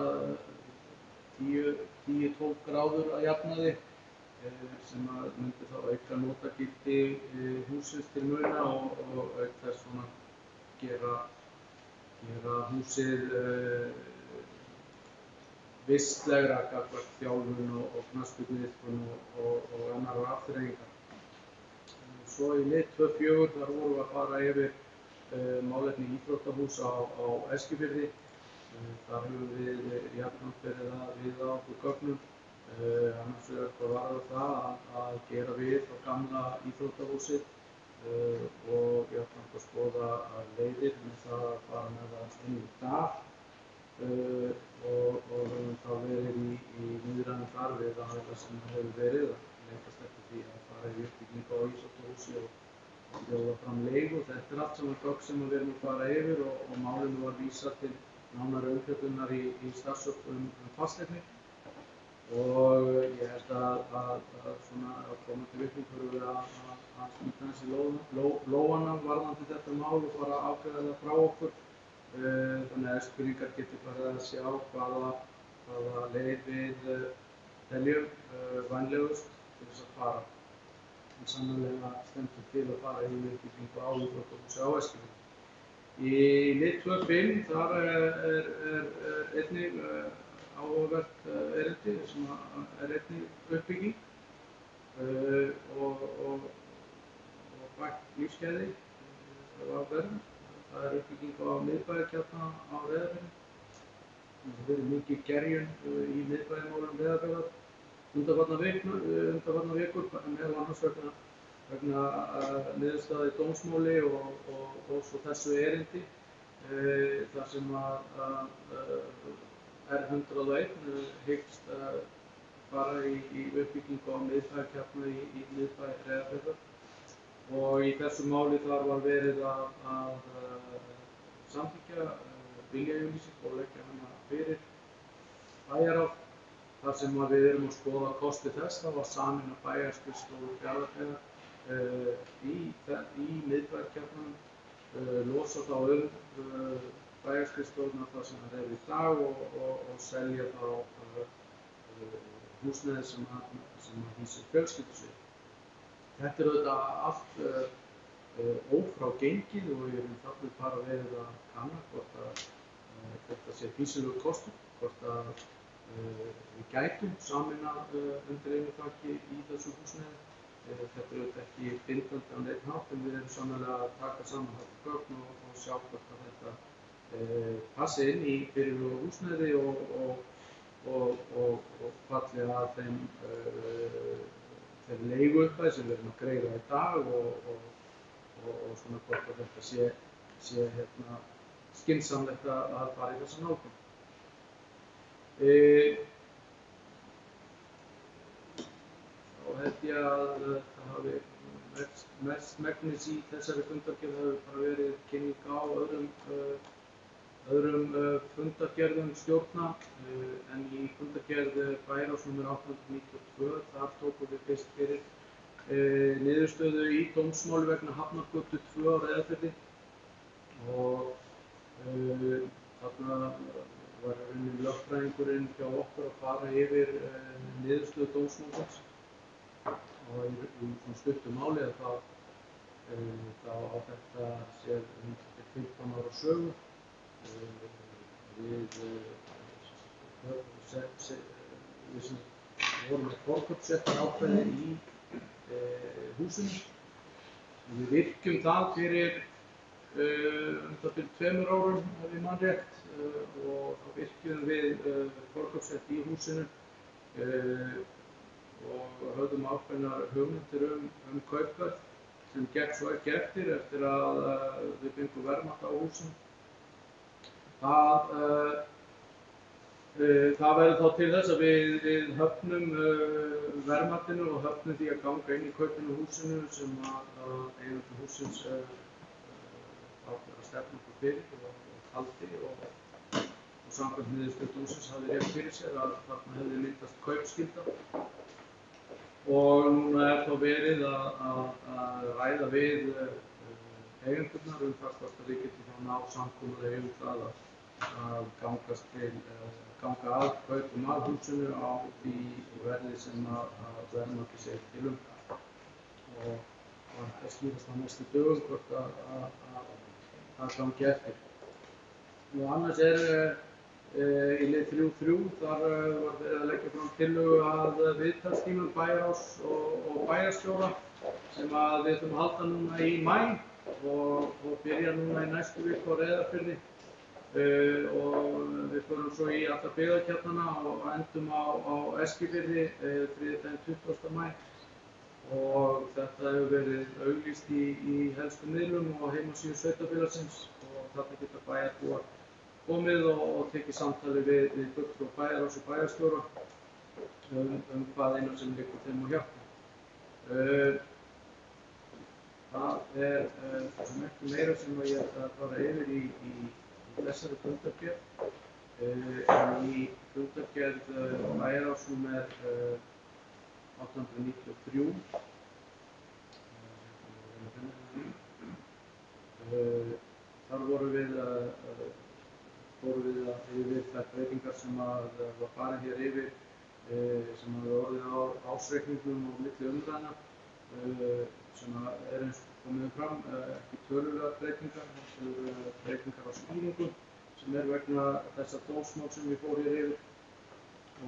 A: 10-12 gráður að jafnaði sem myndi þá auka notagildi hússins til muna og auk þess svona gera húsið vistlegra gagnvart þjálfun og knattspyrnuiðkun og annarra afþreyingar. Svo í lið 2-4 þar vorum við að fara yfir málefni íþróttahús á Eskifirði. Þar höfum við jafnframt verið að viða okkur gögnum. Annars vegar hvað varðar það að gera við á gamla íþróttahúsið og jafnframt að skoða leiðir með það að fara með það inn í dag og höfum þá verið í viðræðum þar við aðila sem hefur verið að leitast eftir því að fara í uppbyggingu á íþróttahúsi og bjóða fram leigu. Þetta allt saman gögn sem við erum að fara yfir og málinu var vísað til nánari umfjöllunar í starfshóp fasteignir. Og ég held að svona á komandi vikum þurfum við að smita þessi lófana varðandi þetta mál og fara að afgreiða það frá okkur. Þannig að Eskfirðingar getur farið að sjá hvaða leið við teljum vænlegust til þess að fara. En sannarlega stendur til að fara í uppbyggingu á íþróttahúsi á Eskifirði. Í lið 2-5 þar einnig áhugavert erindi sem einnig uppbygging og bætt lífsgæði á verðum. Það uppbygging á miðbæjarkjarna á Reyðarfirði. Það hefur verið mikið gerjun í miðbæjarmálum Reyðarfjarðar undanfarnar vikur, meðal annars vegna niðurstaða í dómsmáli og svo þessu erindi þar sem R101 hyggst fara í uppbyggingu á miðbæjarkjarna í miðbæ Reyðarfjarðar. Og í þessu máli þar var verið að samþykkja viljayfirlýsingu og leggja hana fyrir bæjarráð. Þar sem við erum að skoða kosti þess, það var sameina bæjarskrifstofu Fjarðabyggðar í miðbæjarkjarnanum, losa þá bæjarskrifstofuna þar sem það í dag og selja þá húsnæði sem hýsir fjölskyldusvið. Þetta auðvitað allt ófrágengið og við erum þarna bara verið að kanna hvort það sé fýsilegur kostur, hvort við gætum sameina undir einu þaki í þessu húsnæði. Þetta auðvitað ekki bindandi á neinn hátt en við erum sannarlega að taka saman þetta gögn og sjá hvort þetta passi inn í fyrirhugað húsnæði og falli að þeim leiguupphæð sem við erum að greiða í dag og svona hvort að þetta sé skynsamlegt að fara í þessa nálgun. Þá held ég að það hafi mestmegnis í þessari fundargerð hafi bara verið kynning á öðrum fundargerðum stjórna en í fundargerð bæjarráðs nr. 892 þar tókum við fyrst fyrir niðurstöðu í dómsmáli vegna Hafnargötu 2 á Reyðarfirði og þarna var lögfræðingurinn hjá okkur að fara yfir niðurstöðu dómsmálsins og í stuttu máli að þá á þetta sér 15 ára sögu. Við vorum með forkaupsréttar ákvæði í húsinu. Við virkjum það fyrir 2 árum ef ég man rétt og þá virkjum við forkaupsrétt í húsinu og höfðum ákveðnar hugmyndir kaupverð sem gekk svo ekki eftir að við fengum verðmat á húsinu. Það verður þá til þess að við höfnum verðmatinu og höfnum því að ganga inn í kaupinu á húsinu sem eigendur hússins ákveður að stefna okkur fyrir og haldi og samkvæmt niðurstöðu dómsins hafði rétt fyrir sér að þarna hefði myndast kaupskylda. Og núna þá verið að ræða við eigendurnar hvort að við getum þá náð samkomulagi það að ganga að kaupum að húsinu á því verði sem að verðmæti segir til og það skýrast á næstu dögum hvort að það gangi eftir. Annars í lið 3.3 þar var verið að leggja fram tillögu að viðtalstímum bæjarráðs og bæjarstjóra sem að við ætlum að halda núna í maí og byrja núna í næstu viku á Reyðarfirði og við förum svo í alla byggðarkjarnana og endum á Eskifirði þriðjudaginn 20. maí og þetta hefur verið auglýst í helstu miðlum og heimasíðu sveitarfélagsins og þarna geta bæjarbúar komið og tekið samtali við fulltrúa bæjarráðs og bæjarstjóra hvað eina sem liggur þeim á hjarta. Það sem ekki meira sem ég ætla að fara yfir í þessari fundargerð. Í fundargerð bæjarráðs númer 893 þar vorum við yfir þær breytingar sem var farið hér yfir sem hafði orðið á ársreikningum og milli umræðna sem eins og komið fram ekki tölulegar breytingar, breytingar á skýringum sem vegna þessa dómsmál sem við fórum hér yfir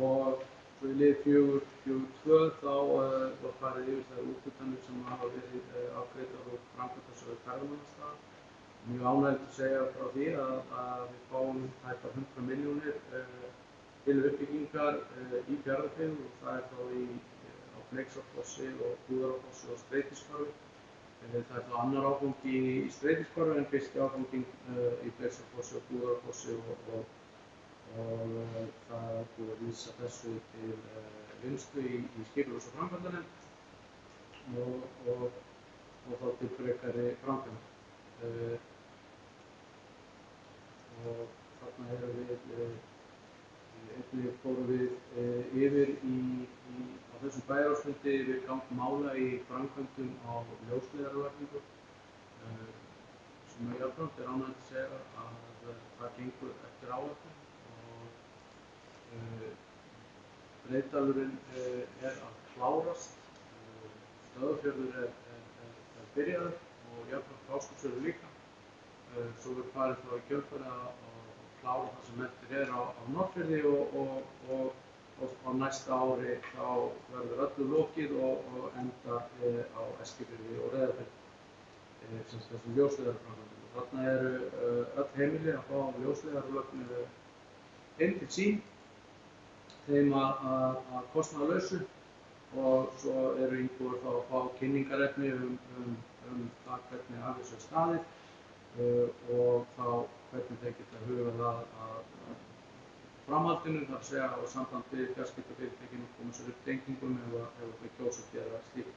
A: og svo í lið 4.2 þá var farið yfir þær úthlutanir sem hafa verið afgreiddar úr framkvæmdasjóði ferðamannastaða. Mjög ánægjulegt að segja frá því að við fáum tæpar 100 milljónir til uppbyggingar í Fjarðarbyggð og það þá á Fleygsárfossi og Búðarárfossi og Streitiskarfi. Það þá annar áfangi í Streitiskarfi en fyrsti áfanginn í Fleygsárfossi og Búðarárfossi og það er búið að vísa þessu til vinnslu í skipulags- og framkvæmdanefnd og þá til frekari framkvæmda. Og þarna erum við einnig fórum við yfir á þessum bæjarráðsfundi yfir gang mála í framkvæmdum á ljósleiðaralagningu sem jafnframt ánægjulegt að segja að það gengur eftir áætlun og Breiðdalurinn að klárast, Stöðvarfjörður byrjaður og jafnframt Fáskrúðsfjörður líka. Svo verður farið þá í kjölfarið að klára það sem eftir á Norðfirði og á næsta ári þá verður öllu lokið og enda á Eskifirði og Reyðarfirði sem þessum ljósleiðaraframkvæmdum. Þarna eru öll heimili að fá ljósleiðaralögn inn til sín, þeim að kostnaðarlausu og svo eru íbúar þá að fá kynningarefni það hvernig að þessu er staðið og þá hvernig þeir geta hugað að framhaldinu, þar að segja á samband við fjarskiptafyrirtækin og koma sér upp tengingum ef þau kjósa að gera slíkt.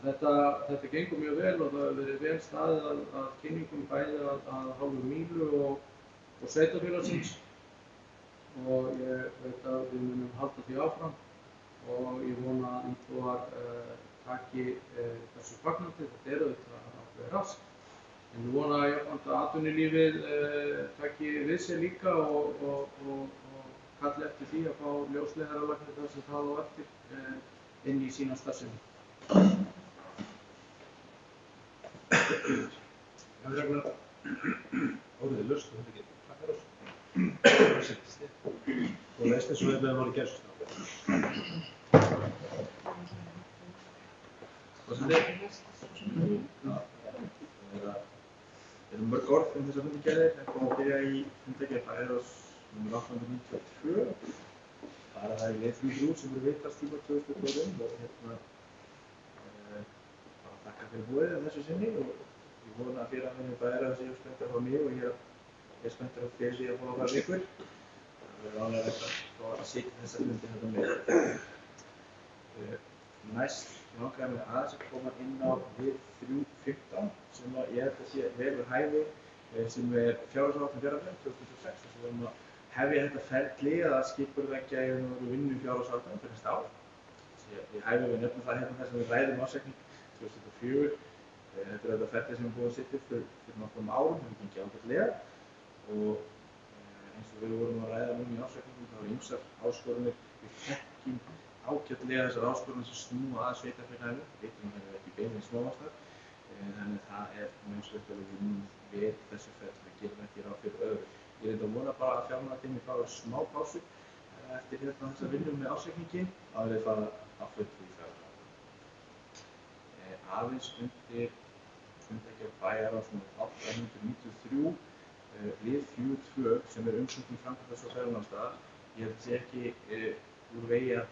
A: Þetta gengur mjög vel og það hefur verið vel staðið að kynningum bæði að hálfu Mílu og sveitarfélagsins og ég veit að við munum halda því áfram og ég vona að íbúar taki þessu fagnandi, þetta auðvitað ákveðið rask. En ég vona jafnframt að atvinnulífið taki við sér líka og kalli eftir því að fá ljósleiðaralagnir þar sem það á eftir inn í sína starfsemi.
C: Ragnar, orðið laust og þetta getur takkar oss. Og veist eins og við meðum hann í gerðsust.
B: Hvað sem þið? Það eru mörg orð þessar fundargerðir. Það kom að byrja í fundargerð bæjarráðs nr. 892. Það er lið 3.3 sem voru viðtalstíma 2025 og bara þakka fyrir boðið að þessu sinni og ég vona að fyrir að minni bæjarráð séu spenntar á mig og ég er spenntar á fyrir því að fá að fara ykkur. Það er ánægjulegt að fá að sitja þessa fundi hérna með. Næst langaði mig aðeins að koma inn á lið 3.15 sem ég held að sé vel við hæfi sem fjárhagsáætlun Fjarðabyggðar 2026 þar sem við erum að hefja þetta ferli að skipuleggja vinnu fjárhagsáætlun fyrir næsta ár. Ég hæfi við nefnum það hérna þar sem við ræðum ársreikning 2004 Þetta þetta ferli sem við búum að setja upp fyrir nokkrum árum, hefur gengið ágætlega og eins og við vorum að ræða núna í ársreikningum, þá eru ýmsar áskoranir. Við þekkjum ágætlega þessar áskoranir sem snúa að sveitarfélaginu, vitum að það eru ekki beinlínis smávaxtar, þannig það mjög svolítið að við vinnum við þessu ferli, við gerum ekki ráð fyrir öðru. Ég reyndi að vona bara að fjármálateymið fái smá pásu eftir þessa vinnu með ársreikninginn áður en þið fara á fullu í fjármála. Aðeins undir fundtækja bæjarráðs númer 893, lið 4.2 sem umsókn framkvæmdar og ferðamannastaða. Ég held að sé ekki úr vegi að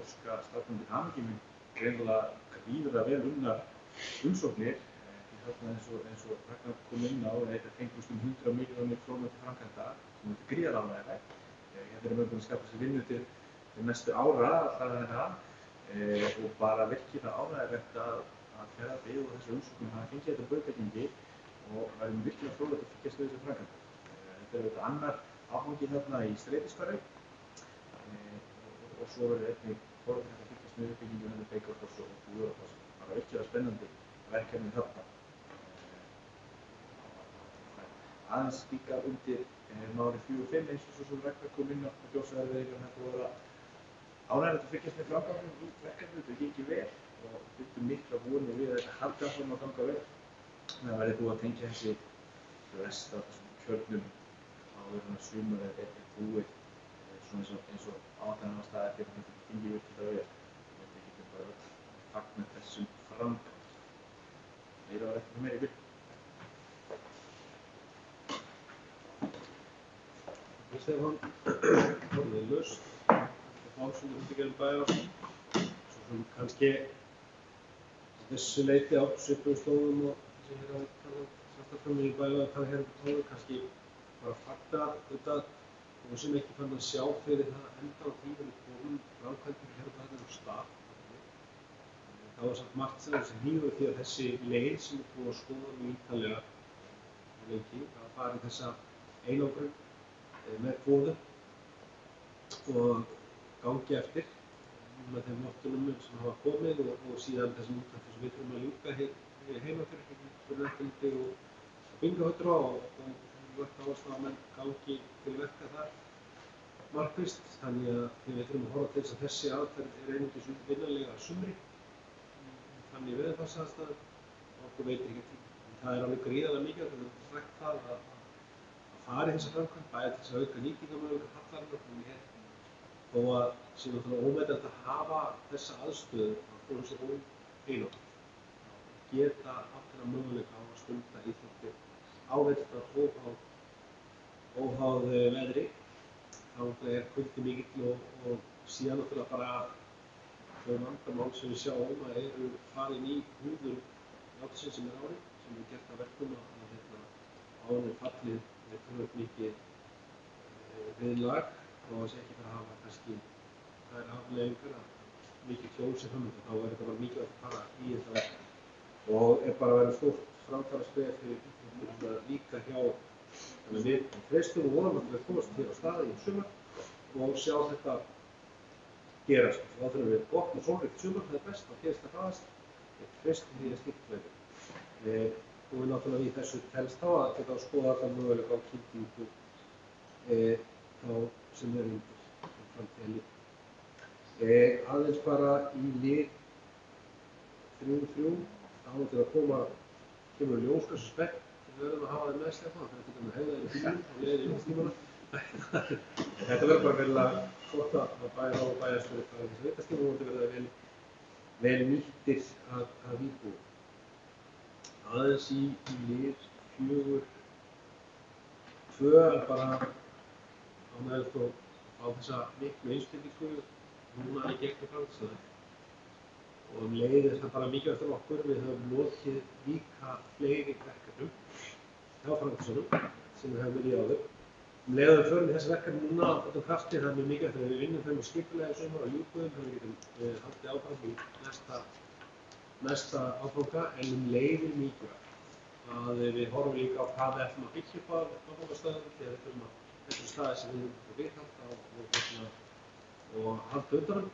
B: óska starfsmönnum til hamingju með greinilega gríðarlega vel unnar umsóknir. Þarna eins og Ragnar kom inn á, þetta tengdust 100 milljónir króna til framkvæmda, sem er gríðarlega ánægjulegt. Hérna erum við búin að skapa sér vinnu til næstu ára, og bara virkilega ánægjulegt að Fjarðabyggð og þessu umsóknir hafa fengið þetta brautargengi og verðum virkilega fróðlegt að fylgjast við þessu framkvæmda. Þetta auðvitað annar áfangi þarna í Streitiskarey og svo verður einnig fróðlegt að fylgjast með uppbyggingu hérna Breiðholts og Búðarfoss. Það var virkilega spennandi verkefni þarna. Aðeins líka undir máli 4.5 eins og svo sem Ragnar kom inn á Þjórsárverir og þetta voru ánægjulegt að fylgjast með framganginum í verkefninu. Þetta gengið vel og byggjum mikla vonir við að þetta haldi áfram að ganga vel. Það verði búið að tengja þessi rest af þessum kjörnum áður en að sumarið er búið svona eins og áætlunarstaðir fyrir þetta gengið virkilega vel. Við getum bara öll fagnað þessum framgangi. Meira var ekki meira í byrjun.
A: Stefán, orðið laust, fásundur undirgerðum bæjarráðs, svo sem kannski þessu leyti á svipuðum slóðum og þessi hér að samstarfsframmi í bæjarráði hvað hér tóðu, kannski bara fagna auðvitað og sem ekki fann að sjá fyrir það enda á tíminu komum framkvæmdir hér á stað. Það var samt margt sem hnígur því að þessi leið sem er búið að skoða mjög ítarlega lengi, að fara í þessa einangrun með kvoðu og gangi eftir með þeim vottunum sem hafa komið og síðan þessum útlættum sem við þurfum að ljúka heima fyrir eftirliti og bingahöllra og lagt áherslu á að menn gangi til verka þar markvisst. Þannig að við þurfum að horfa til þess að þessi aðferð einungis vinnanlega að sumri þannig veðurfarsaðstæður og okkur veitir ekki tíma. Það alveg gríðarlega mikilvægt að við höfum sagt það að fara í þessa framkvæmd, bæði til þess að auka nýtingarmöguleika hallarinnar þó að sé náttúrulega ómetanlegt að hafa þessa aðstöðu að koma sér óeinangrað. Geta haft þennan möguleika á að stunda íþróttir á veturnar óháð veðri. Þá er kuldi mikill og síðan náttúrulega bara þau vandamál sem við sjáum að eru farin í húðun járnsins sem er árið, sem er gert að verkum að árið fallið við tölvöld mikið viðlag og þess ekki bara hafa kannski þær afleiðingar að mikið tjón sem framönda. Þá er þetta bara mikilvægt að fara í þetta verk og er bara að vera stórt framfaraskref fyrir íþróttir líka hjá. Þannig að við treystum og vonum að við komast hér á staði í sumar og sjá þetta gerast. Þá þurfum við gott og sólríkt sumar, það er best, þá gerist það hraðast. Við treystum því að slíkt verður. Og við náttúrulega í þessu telst þá að geta að skoða allar möguleika á kynntingu þá sem er undir framtíðinni. Aðeins bara í lið 3.3 þá til að kemur ljós hversu spennt við verðum að hafa það með Stefán, það er með heiðaðir í bílum og leiðir í tímana. Þetta verður bara verulega gott að bæjarráð og bæjarstjóri fara þessi veitastíma og þetta verður vel nýttir að íbúa. Aðeins í lið 4.2 bara ánægjulegt að fá þessa miklu einspillingu núna í gegnum framtíðina. Og leið er það bara mikilvægt fyrir okkur. Við höfum lokið líka fleiri verkefnum hjá framtíðunum sem við höfum verið í áður. Leið við förum í þessi verkefni núna á fullum krafti, það er mjög mikilvægt að við vinnum þeim og skipulega í sumar og ljúkuðum þannig að við getum haldið áfram í næsta áfanga en leiðir mikilvægt að við horfum líka á hvað við ætlum að byggja upp á áfangastöðum því að þetta eru staðir sem við höfum viðhalda og halda utan um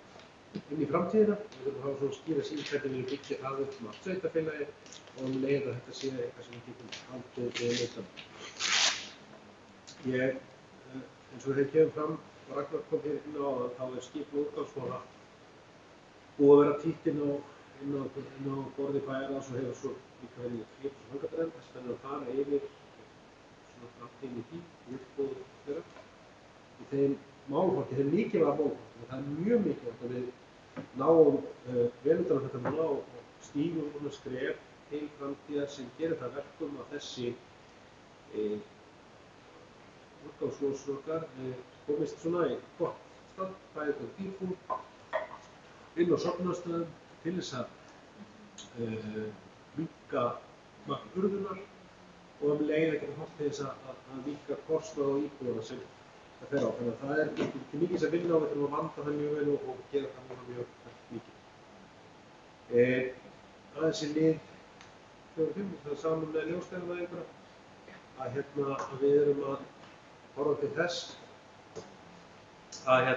A: inn í framtíðina. Við þurfum að hafa svona skýra sýn hvernig við byggja það upp allt sveitarfélagið og leið að þetta sé eitthvað sem við getum haldið við leiðsam. Eins og þeir kemur fram, og Ragnar kom hér inn á að þá skipul úrgangsmála búið að vera títt inn á borði bæjarráðs og hefur svo líka verið skipt og hangadræn. Þess vegna að fara yfir svona framtíðin í því, útboð þeirra. Í þeim málaflokki, þeim mikilvæga málaflokki. Það er mjög mikilvægt að við náum vel utan þetta mál og stígum svona skref til framtíðar sem gerir það verkum að þessi úrgangslosun okkar komist svona í gott stand, bæði á dýrfúr, inn á sofnarstöðum til þess að minnka magn urðunar og leið að geta horft til þess að minnka kostnað á íbúðuna sem það fer á. Þannig að það er til mikils að vinna og við þurfum að vanda það mjög vel og gera það mjög mikið. Aðeins í lið 4.5, það er saman með ljósleiðarvæðinguna að við erum að horfa til þess að í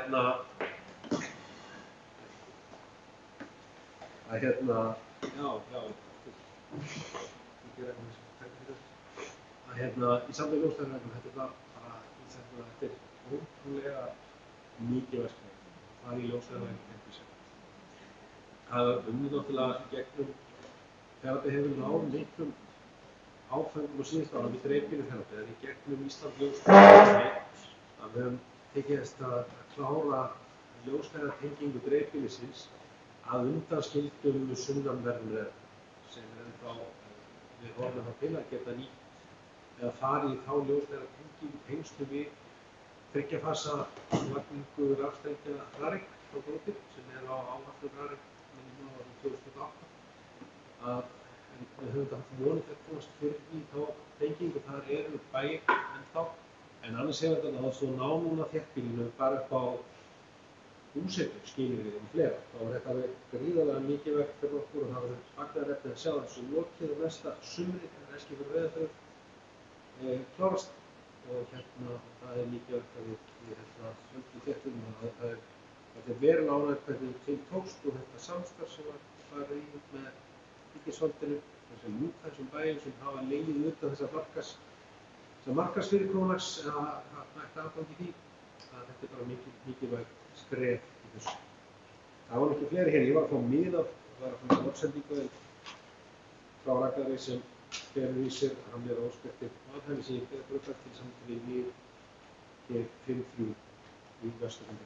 A: samtöku ljósleiðarvæðinguna þetta er ótrúlega mikið verkefni. Það er í ljósleiðarvæðingu það er náttúrulega gegnum þegar við hefum náð miklum áfengum á síðustu ára við dreifbýlisþjónustu eða í gegnum Ísland ljósleiðarvæðingu að við höfum tekist að klára ljósleiðartengingu dreifbýlisins að undanskildum sunnanverðum sem ennþá við horfum þá til að geta nýtt eða farið í þá ljósleiðartengingu tengstu við þriggja-fasa lagningu rafstrengja Rarik frá Gróttir sem á áætlun Rarik árið 2008. Við höfum haft vonið til að komast fyrir í þá tengingu, þar eru bæir ennþá. En annars hefur þetta þá svo ná núna þéttbýlinu bara upp á búsetu skilyrði fleira. Þá er þetta gríðarlega mikilvægt fyrir okkur og það verður fagnaðarefni að sjá þessu lokið á næsta sumri þegar Eskifjörður og Reyðarfjörður klárast. Og það er mikilvægt að við höldum þéttum að þetta er verulega ánægt hvernig til tókst og þetta samstarf sem var farið í með ríkisvaldinu, þessum þessum bæjum sem hafa legið utan þessa markaðsfyrirkomulags eða nægt aðgang í því, að þetta er bara mikilvægt skref í þessu. Það var ekki fleiri hér, ég var að fá miða, það var að fá orðsendingu frá Ragnari sem felur í sér að hann er óspektir aðhæmi sem ég ber bruggar til samtali við hér 5.3 í Vesturlandi.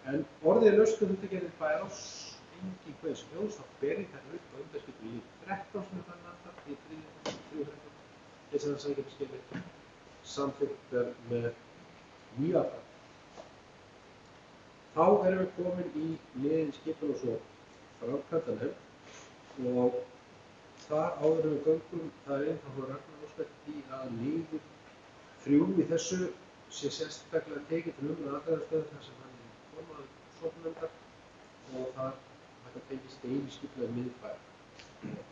A: En orðið lausnarfundargerðir Bæjarráðs engin kveðs ljós, þá beri þetta upp á undanskiptum í 13 sem það nefndar í 3.13 þess að það samkeppnisskilyrði samþykktar með nýjafnað. Þá erum við komin í liðin skipulags- og framkvæmdanefnd og þar áður við göngum, það er einfaldlega Ragnar óskert í að liður 3 í þessu sé sérstaklega tekið til aðræðarstöðu þar sem hann er formaður sóknarnefndar og þar þetta tengist deiliskipulagi miðbæjar og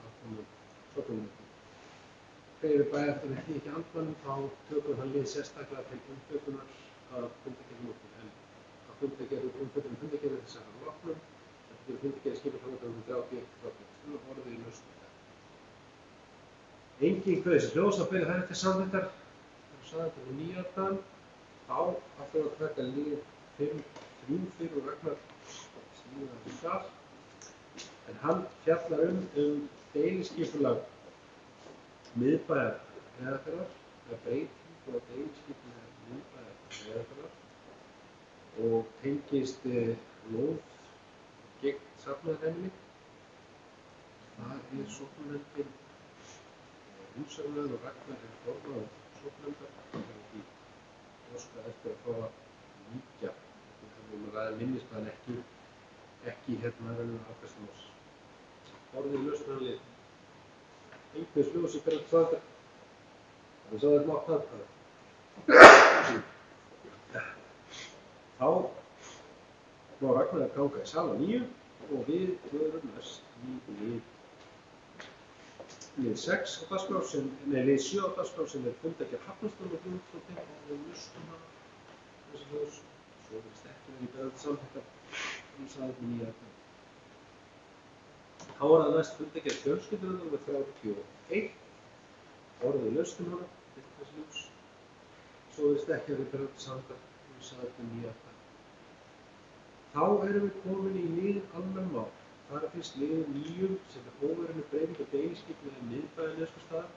A: aðkomum sóknarnefndar. Þegar bæjarstjórinn því ekki andmælum þá tökum hann lið sérstaklega til umfjöllunar af fundargerðum okkur en að umfjöllun fundargerðir þessara loknum þetta eru fundargerðir skipulagsframkvæmdar 131 orðið í lausn. Engin kveðs ljós að beri þær til samþykktar og nýjafnað. Þá ætlum við að taka lið 5.3 fyrir Ragnar stíðan þar. En hann fjallar deiliskipulag miðbæjar Reyðarfjarðar, eða breytingu á deiliskipulag miðbæjar Reyðarfjarðar og tengist lóð gegn safnaðarheimili. Þar er sóknarnefndin umsagnar og Ragnar formaður sóknarnefndar. Óska eftir að fá að víkja. Við höfum að ræða minnisblaðin ekki verður afkastljós. Orðið lausnarlið. Einhvers ljós í hverjum svandar. Það svo þetta mátt aðkvæða. Þá má Ragnar ganga í sal á 9 og við förum næst í lið 6 á dagskrá lið 7 á dagskrá sem er fundargerð Hafnarstjórnar og Guðmundsdóttir og við lustum hana þessi ljós Svo virðist ekki vera í beðandi samþykktar með 9 atkvæðum. Þá er það næst fundargerð fjölskyldunnar númer 31. Orðið laust hana, þessi ljós. Svo virðist ekki vera í beðandi samþykktar með 9 atkvæðum. Þá erum við komin í lið almenn mál. Það er fyrst liður 9 sem er óveruleg breyting á deiliskipulagi miðbæjar Neskaupstaðar.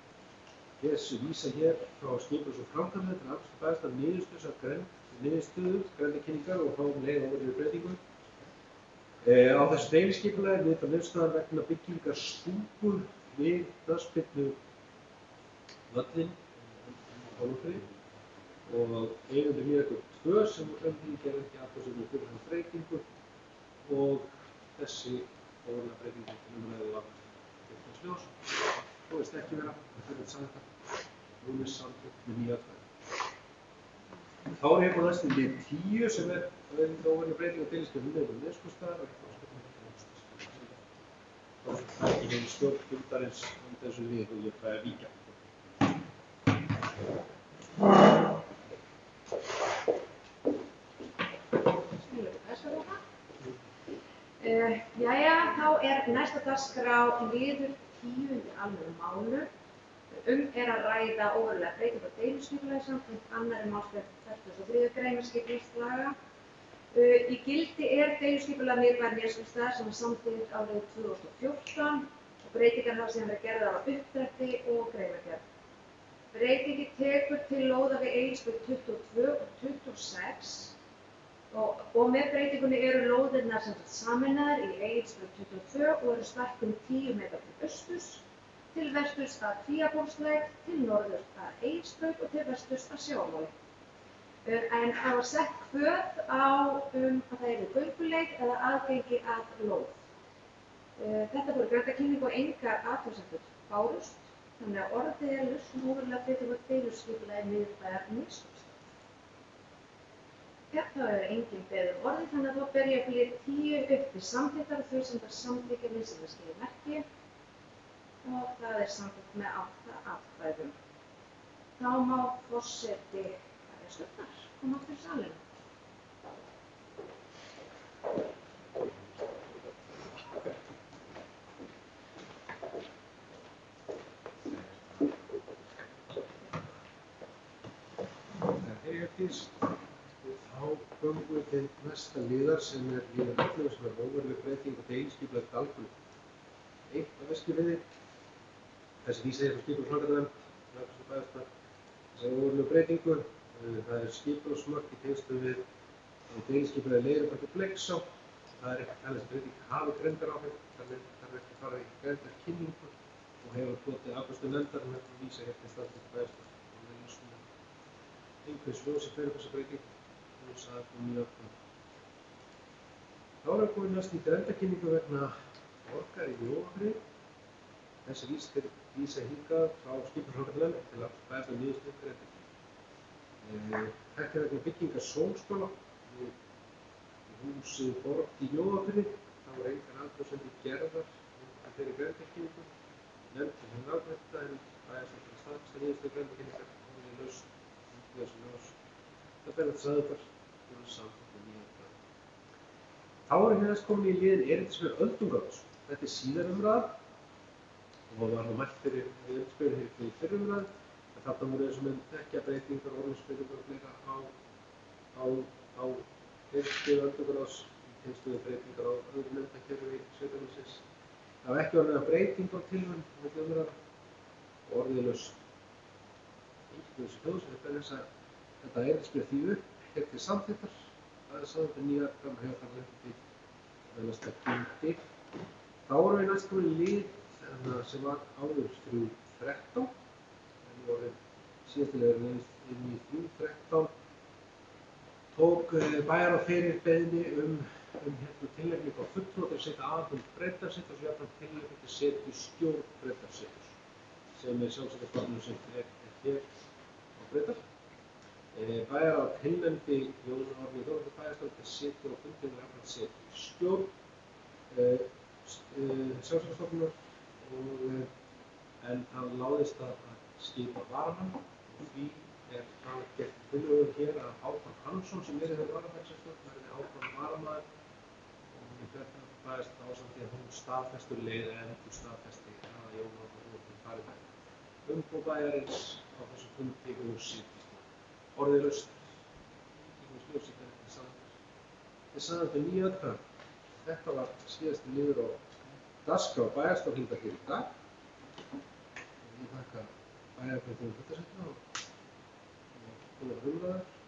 A: Þessu vísa hér frá skipulags- og framkvæmdanefnd til Akstursbæjar bæjarstjórnar niðurstöðu grenndarkynningar og fáum leið óverulegri breytingu. Á þessu deiliskipulagi miðbæjar Neskaupstaðar vegna byggingar stúku við knattspyrnu völlinn á Hólmfirði og eigendur Mýrargötu 2 sem gerði ekki athugasemdir fyrir þessa breytingu og þessi óverulega breytingu til umræðu og afgreiðslu ljós. Svo virðist ekki vera fyrir samþykkt númer samþykkt með 9 atkvæðum. Þá er hér næst í lið 10 sem er óveruleg breyting á deiliskipulagi miðbæjar Neskaupstaðar og það er ekki heim stjórn fundarins þessu lið og ég fæ að víkja.
D: Jæja, þá er næsta dagskrá liður 10 í almennum málum. Er að ræða óverulega breytingu á deiliskipulagi samkvæmt 2. málsgrein 43. greinar skipulagslaga. Í gildi er deiliskipulag miðbæjar Neskaupstaðar sem var samþykkt árið 2014 og breytingar hafa síðan verið gerðar á uppdrætti og greinargerð. Breytingin tekur til lóða við Egilsbraut 22 og 26 og með breytingunni eru lóðirnar sameinaðar í Egilsbraut 22 og eru stækkuð 10 metra til austurs, til vesturs að Kvíabólslæk, til norðurs að Egilsbraut og til vesturs að Sjóvarmáli. En það var sett kvöð á að það yrði gönguleið eða aðgengi að lóð. Þetta voru grenndarkynning og engar athugasemdir bárust, þannig að orðið er laust óverulega breyting á deiliskipulagi miðbæjar Neskaupstaðar. Það er engin beðið orðið, þannig að þá ber ég lið 10 upp til samþykktar og þau sem það samþykkja við sem það skilur merki og það er samþykkt með 8 atkvæðum. Þá má forseti bæjarstjórnar koma aftur í salinn.
A: Þá göngum við til næsta liðar sem er liðar 11 sem er óveruleg breyting á deiliskipulagi Dalgötu 1 á Eskifirði. Þessi vísa hér frá skipulags- og framkvæmdanefnd þessari óverulegu breytingu. Það er skipulagsmörk í tengslum við deiliskipulagi Leirubakki og Bleiksá. Það er ekki talið sem breyting hafi grenndaráhrif, þannig þarf ekki að fara í grenndarkynningu og hefur hlotið afgreiðslu nefndarinnar og vísa hér til staðfestingar bæjarstjórnar. Einhvers ljósi fyrir þessa breytingu og það er 9 atkvæðum. Þá erum við komin næst í grenndarkynningu vegna borgar í Mjóafirði. Þessi vísa hingað frá skipulags- og framkvæmdanefnd til Akstursbæjar niðurstöðu grenndarkynningu. Þetta er vegna byggingar sólskóla við húsið Borg í Mjóafirði. Það voru engar athugasemdir gerðar með þeirri grenndarkynningu. Nefndin hefur afgreitt þetta en bæjarstjórnin staðfesti niðurstöðu grenndarkynningar og við laust þessu ljós. Það ber þetta sagðar og samþykkt með 9 atkvæðum. Þá erum við næst komin í liðin erindisbréf öldungaráðs. Þetta er síðar umræða og var mælt fyrir erindisbréfin hér fyrir fyrri umræðu. En þarna voru eins og menn þekkja breytingar, orðalagsbreytingar og fleira á erindisbréfi öldungaráðs í tengslum við breytingar á öðru nefndakerfi sveitarfélagsins. Það var ekki orðið breyting á tilhögun milli umræða og orðið laust. Þessi hljóð sem ber þetta erindisbréf því upp hér til samþykktar. Það er samþykkt 9 atkvæðum og hefur þar ekki til næsta gildi. Þá erum við næst komin í lið sem var áður 3.13. En við vorum síðastilega inn í 3.13. Tók bæjarráð fyrir beiðni tilnefningu á fulltrúa til að setja aðalfund Breiðdalsseturs og jafnframt tilnefningu til setu stjórn Breiðdalsseturs sem er sjálfstæðisstofnun sem er hér á Breiðdal. Bæjarráð tilnefndi Jón Árni Þórðarson bæjarstjóra til setu á fundinum og jafnframt setu í stjórn sjálfstæðisstofnunar en það láðist að skipa varamann og því er fram gert tillögur hér að Hákon Hansson sem verið hefur varamaður verði áfram varamaður og hún fer bæðist ásamt því að hún staðfestur leið eða endur staðfesti að Jón Árni Þórðarson fari með umboð bæjarins á þessu fundi úr síðan orðið laust. Þið sagði þetta 9 atkvæði. Þetta var síðasti liður á dagskrá bæjarstjórnarfundar hér í dag. Ég þakka bæjarstjórnarfundar þetta og góðar umræður.